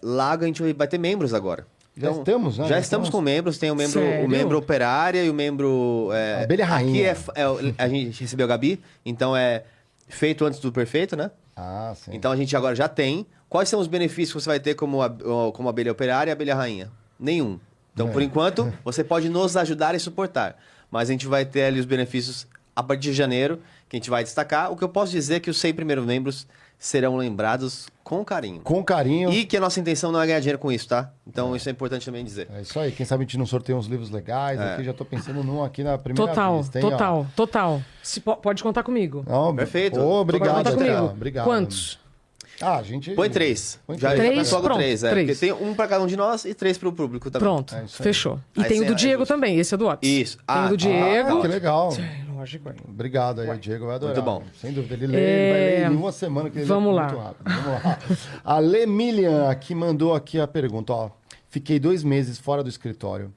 lá a gente vai ter membros agora. Já estamos, né? Já estamos com membros. Tem o Sério? membro operária e o membro... Abelha rainha. Aqui a gente recebeu a Gabi, então é feito antes do perfeito, né? Ah, sim. Então a gente agora já tem. Quais são os benefícios que você vai ter como abelha operária e abelha rainha? Nenhum. Então, por enquanto, você pode nos ajudar e suportar. Mas a gente vai ter ali os benefícios a partir de janeiro, que a gente vai destacar. O que eu posso dizer é que os 100 primeiros membros serão lembrados com carinho. Com carinho. E que a nossa intenção não é ganhar dinheiro com isso, tá? Então isso é importante também dizer. É isso aí. Quem sabe a gente não sorteia uns livros legais. Aqui já tô pensando num aqui na primeira Total, vista, hein, total. Pode contar comigo. Não, Perfeito. Obrigado, Pode contar Estela. comigo. Obrigado. Quantos? Ah, a gente... Põe 3. Põe Já três. começa logo Pronto, 3, três. Porque tem um pra cada um de nós e 3 pro público também. Pronto, É isso aí. fechou. E Aí tem o você- do aí Diego você- também, esse é do Whats. Isso. Tem o do Diego. que legal. Lógico. Obrigado aí, o Diego vai adorar. Muito bom. Sem dúvida. Ele ele vai ler em uma semana que ele Vamos lê lá. muito rápido. Vamos lá. A Lemilian aqui mandou aqui a pergunta. Ó, fiquei 2 meses fora do escritório.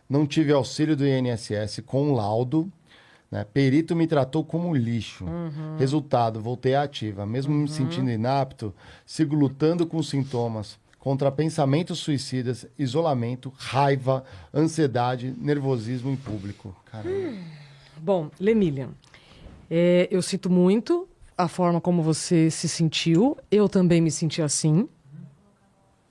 Não tive auxílio do INSS com laudo. Né? Perito me tratou como lixo. Resultado, voltei à ativa. Mesmo me sentindo inapto, sigo lutando com sintomas contra pensamentos suicidas, isolamento, raiva, ansiedade, nervosismo em público. Caramba. Bom, Lemilian, eu sinto muito a forma como você se sentiu. Eu também me senti assim.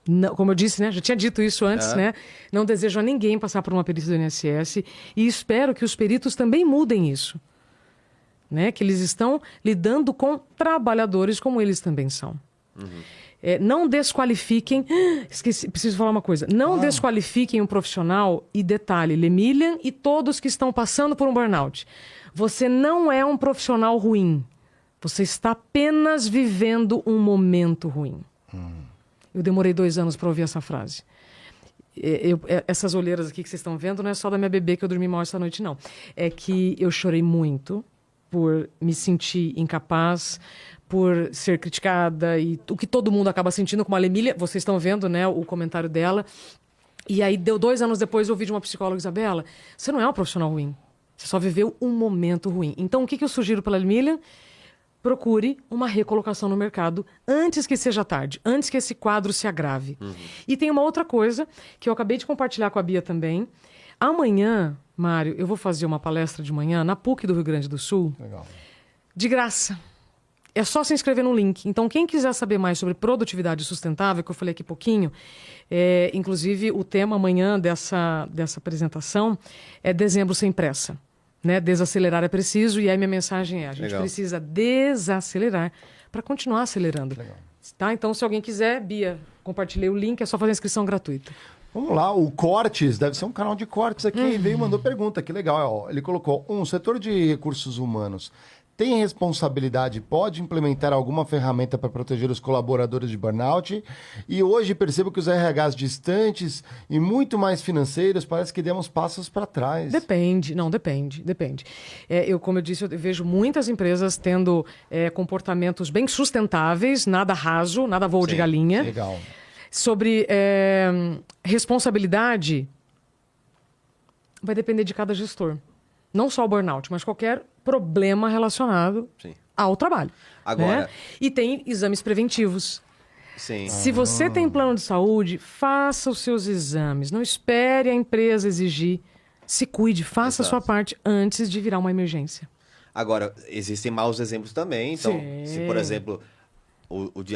Não, como eu disse, né? Já tinha dito isso antes, né? Não desejo a ninguém passar por uma perícia do INSS e espero que os peritos também mudem isso. Né? Que eles estão lidando com trabalhadores como eles também são. Não desqualifiquem... Esqueci, preciso falar uma coisa. Não desqualifiquem um profissional e detalhe, Lemilian e todos que estão passando por um burnout. Você não é um profissional ruim. Você está apenas vivendo um momento ruim. Eu demorei 2 anos para ouvir essa frase. Essas olheiras aqui que vocês estão vendo não é só da minha bebê que eu dormi mal essa noite, não. É que eu chorei muito por me sentir incapaz, por ser criticada e o que todo mundo acaba sentindo com a Lemília. Vocês estão vendo, né, o comentário dela. E aí, 2 anos depois, eu ouvi de uma psicóloga, Isabela, você não é um profissional ruim. Você só viveu um momento ruim. Então, o que eu sugiro para a Lemília? Procure uma recolocação no mercado antes que seja tarde, antes que esse quadro se agrave. E tem uma outra coisa que eu acabei de compartilhar com a Bia também. Amanhã, Mário, eu vou fazer uma palestra de manhã na PUC do Rio Grande do Sul. Legal. De graça. É só se inscrever no link. Então, quem quiser saber mais sobre produtividade sustentável, que eu falei aqui pouquinho, inclusive o tema amanhã dessa apresentação é dezembro sem pressa. Né? Desacelerar é preciso, e aí minha mensagem é: a gente Legal. precisa desacelerar para continuar acelerando. Legal. Tá? Então, se alguém quiser, Bia, compartilhei o link, é só fazer a inscrição gratuita. Vamos lá, o Cortes, deve ser um canal de cortes aqui, veio e mandou pergunta, que legal. Ó, ele colocou, setor de recursos humanos tem responsabilidade, pode implementar alguma ferramenta para proteger os colaboradores de burnout? E hoje percebo que os RHs distantes e muito mais financeiros, parece que demos passos para trás. Depende. Como eu disse, eu vejo muitas empresas tendo comportamentos bem sustentáveis, nada raso, nada voo de galinha. Legal. Sobre responsabilidade, vai depender de cada gestor. Não só o burnout, mas qualquer problema relacionado Sim. ao trabalho. Agora- Né? E tem exames preventivos. Sim. Se você tem plano de saúde, faça os seus exames. Não espere a empresa exigir. Se cuide, faça a sua Exato. parte antes de virar uma emergência. Agora, existem maus exemplos também. Então, Sim. se, por exemplo,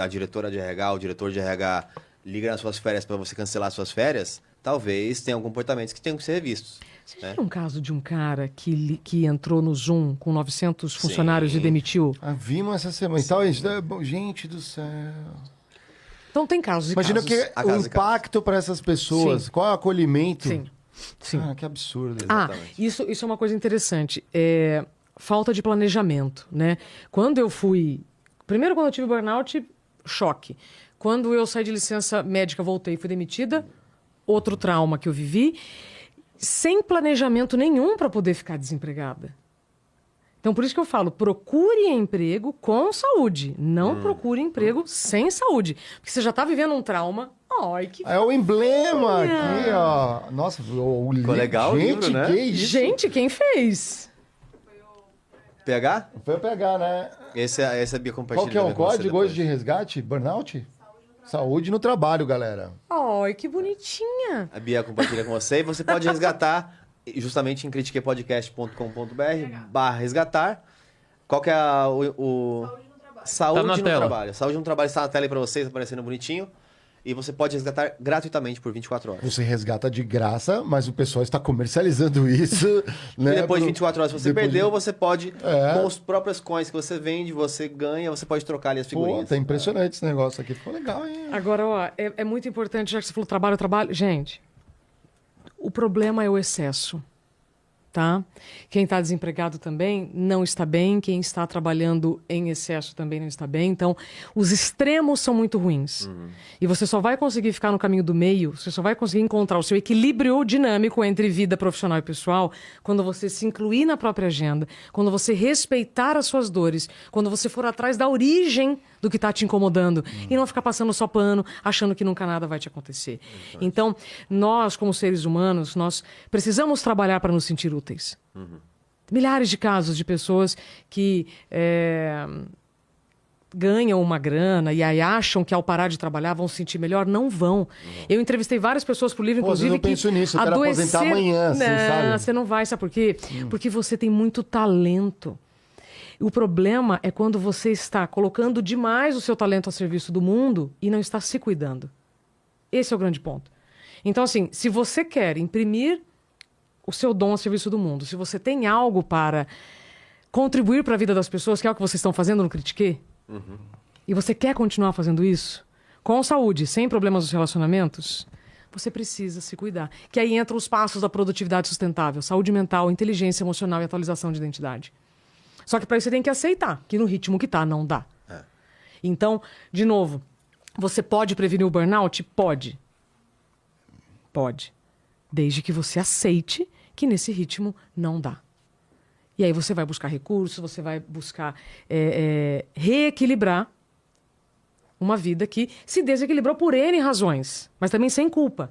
a diretora de RH, o diretor de RH liga nas suas férias para você cancelar suas férias, talvez tenham comportamentos que tenham que ser revistos. Você já viu um caso de um cara que entrou no Zoom com 900 funcionários e demitiu? Vimos essa semana. Então, isso é bom. Gente do céu. Então tem casos e Imagina casos. que Há o casos e impacto para essas pessoas. Sim. Qual é o acolhimento? Sim. Sim. Ah, que absurdo. Isso é uma coisa interessante. Falta de planejamento, né? Quando eu fui... Primeiro, quando eu tive burnout, choque. Quando eu saí de licença médica, voltei e fui demitida, outro trauma que eu vivi, sem planejamento nenhum para poder ficar desempregada. Então, por isso que eu falo, procure emprego com saúde. Não procure emprego sem saúde. Porque você já está vivendo um trauma. Ai, que... É o emblema aqui, ó. Nossa, o Ficou legal o gente, livro, né? que isso? Gente, quem fez? PH? Foi eu pegar, né? Esse a Bia compartilhou. Qual que é o com você código depois. hoje de resgate? Burnout? Saúde no trabalho, galera. Ai, que bonitinha. A Bia compartilha com você e você pode resgatar justamente em critiquepodcast.com.br/resgatar. Qual que é Saúde Tá na no tela. trabalho. Saúde no trabalho está na tela aí pra vocês, aparecendo bonitinho. E você pode resgatar gratuitamente por 24 horas. Você resgata de graça, mas o pessoal está comercializando isso. Né, E depois de 24 horas, se você depois perdeu, de- você pode, É. com os próprios coins que você vende, você ganha, você pode trocar ali as Pô, figurinhas. tá impressionante esse negócio aqui. Ficou legal, hein? Agora, ó, é muito importante, já que você falou trabalho. Gente, o problema é o excesso, tá? Quem está desempregado também não está bem, quem está trabalhando em excesso também não está bem. Então, os extremos são muito ruins. E você só vai conseguir ficar no caminho do meio, você só vai conseguir encontrar o seu equilíbrio dinâmico entre vida profissional e pessoal quando você se incluir na própria agenda, quando você respeitar as suas dores, quando você for atrás da origem do que está te incomodando e não ficar passando só pano, achando que nunca nada vai te acontecer. Então, nós, como seres humanos, nós precisamos trabalhar para nos sentir úteis. Milhares de casos de pessoas que ganham uma grana e aí acham que ao parar de trabalhar vão se sentir melhor. Não vão. Eu entrevistei várias pessoas pro livro, Pô, às vezes inclusive, eu penso nisso, eu quero aposentar amanhã, assim, não, sabe? você não vai, sabe por quê? Porque você tem muito talento. O problema é quando você está colocando demais o seu talento a serviço do mundo e não está se cuidando. Esse é o grande ponto. Então, assim, se você quer imprimir o seu dom a serviço do mundo, se você tem algo para contribuir para a vida das pessoas, que é o que vocês estão fazendo no Critique, e você quer continuar fazendo isso, com saúde, sem problemas nos relacionamentos, você precisa se cuidar. Que aí entram os passos da produtividade sustentável, saúde mental, inteligência emocional e atualização de identidade. Só que para isso você tem que aceitar que no ritmo que tá, não dá. Então, de novo, você pode prevenir o burnout? Pode. Pode. Desde que você aceite que nesse ritmo não dá. E aí você vai buscar recursos, você vai buscar reequilibrar uma vida que se desequilibrou por N razões, mas também sem culpa.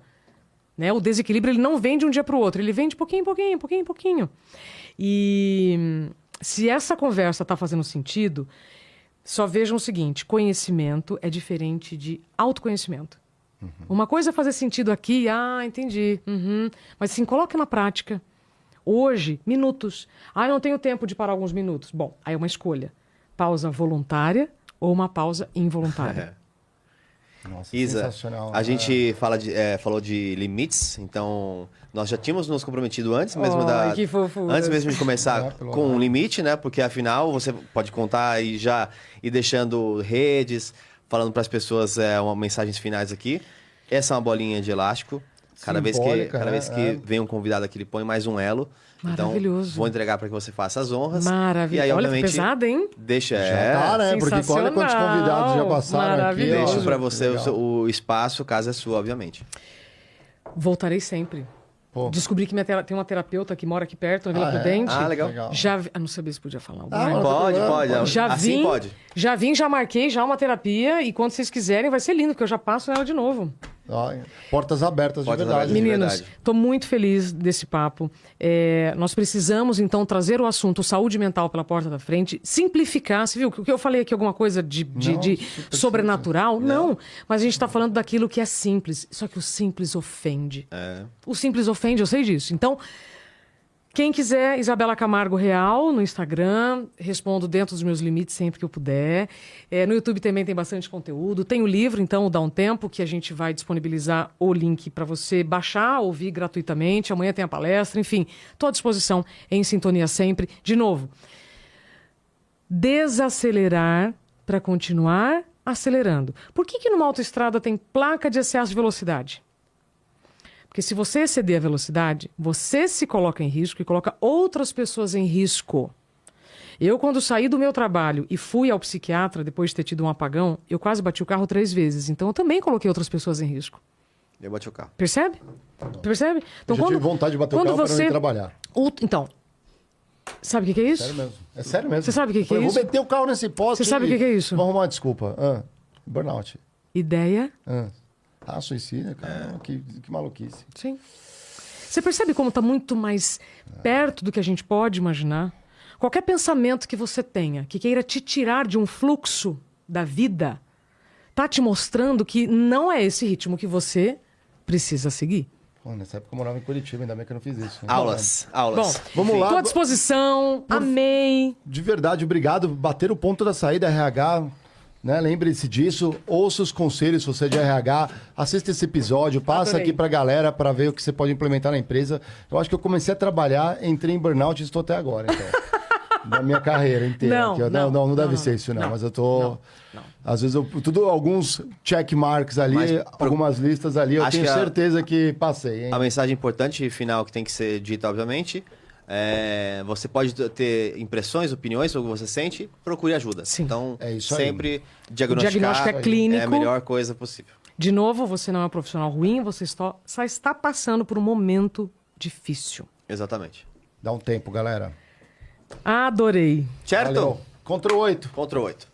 Né? O desequilíbrio ele não vem de um dia para o outro, ele vem de pouquinho em pouquinho. E se essa conversa está fazendo sentido, só vejam o seguinte: conhecimento é diferente de autoconhecimento. Uma coisa é fazer sentido aqui, entendi. Mas assim, coloca na prática. Hoje, minutos. Eu não tenho tempo de parar alguns minutos. Bom, aí é uma escolha. Pausa voluntária ou uma pausa involuntária. Nossa, Isa, sensacional. a gente falou de limites, então nós já tínhamos nos comprometido antes mesmo que fofura. antes mesmo de começar pelo com um amor. limite, né? Porque afinal você pode contar e já ir deixando redes, falando para as pessoas mensagens finais aqui. Essa é uma bolinha de elástico. Cada vez que vem um convidado aqui, ele põe mais um elo. Maravilhoso. Então, vou entregar para que você faça as honras. Maravilhoso. E aí, Olha que obviamente, pesado, hein? deixa. Já tá, né? Porque olha quantos convidados já passaram aqui. Maravilhoso. Deixo para você Legal. o espaço, casa é sua, obviamente. Voltarei sempre. Pô. Descobri que tem uma terapeuta que mora aqui perto, na Vila Ah, é? Prudente. Ah, legal. Não sabia se podia falar. não Pode, tem pode. problema. Já assim vim, pode. já marquei uma terapia e quando vocês quiserem vai ser lindo, porque eu já passo nela de novo. Ó, portas abertas Portas de verdade. abertas. Meninos, verdade. estou muito feliz desse papo. Nós precisamos, então, trazer o assunto saúde mental pela porta da frente, simplificar. Você viu que eu falei aqui alguma coisa de super sobrenatural? Não. Mas a gente está falando daquilo que é simples. Só que o simples ofende. O simples ofende, eu sei disso. Então, quem quiser, Isabela Camargo Real, no Instagram, respondo dentro dos meus limites sempre que eu puder. No YouTube também tem bastante conteúdo. Tem o livro, então, o Dá um Tempo, que a gente vai disponibilizar o link para você baixar, ouvir gratuitamente. Amanhã tem a palestra, enfim, estou à disposição, em sintonia sempre. De novo, desacelerar para continuar acelerando. Por que numa autoestrada tem placa de excesso de velocidade? Porque se você exceder a velocidade, você se coloca em risco e coloca outras pessoas em risco. Eu, quando saí do meu trabalho e fui ao psiquiatra, depois de ter tido um apagão, eu quase bati o carro 3 vezes. Então, eu também coloquei outras pessoas em risco. Eu bati o carro. Percebe? Percebe? Então, Eu já tive vontade de bater o carro para não ir trabalhar. Então, sabe o que é isso? Sério mesmo. É sério mesmo. Você sabe o que é Falei, isso? Vou meter o carro nesse poste. Você sabe o que é isso? Vou arrumar uma desculpa. Burnout. Ideia. Suicídio, cara. Que maluquice. Sim. Você percebe como está muito mais perto do que a gente pode imaginar? Qualquer pensamento que você tenha, que queira te tirar de um fluxo da vida, tá te mostrando que não é esse ritmo que você precisa seguir. Pô, nessa época eu morava em Curitiba, ainda bem que eu não fiz isso. Aulas. Bom, Vamos lá. tô à disposição, amei. De verdade, obrigado. Bater o ponto da saída, RH, né? Lembre-se disso. Ouça os conselhos, se você é de RH. Assista esse episódio, passa Adorei. aqui pra galera para ver o que você pode implementar na empresa. Eu acho que eu comecei a trabalhar, entrei em burnout e estou até agora, então. Da minha carreira inteira. Não, aqui, ó. não, não deve não, ser isso, não. não, Mas eu tô... não. Às vezes, alguns check marks ali, Mas algumas listas ali, eu acho tenho que certeza que passei, hein? A mensagem importante final que tem que ser dita, obviamente, você pode ter impressões, opiniões sobre o que você sente, procure ajuda. Sim. Então, É isso aí. sempre diagnosticar diagnóstico é clínico. é a melhor coisa possível. De novo, você não é um profissional ruim, você só está passando por um momento difícil. Exatamente. Dá um tempo, galera. Adorei. Certo? Valeu. Ctrl 8. Ctrl 8.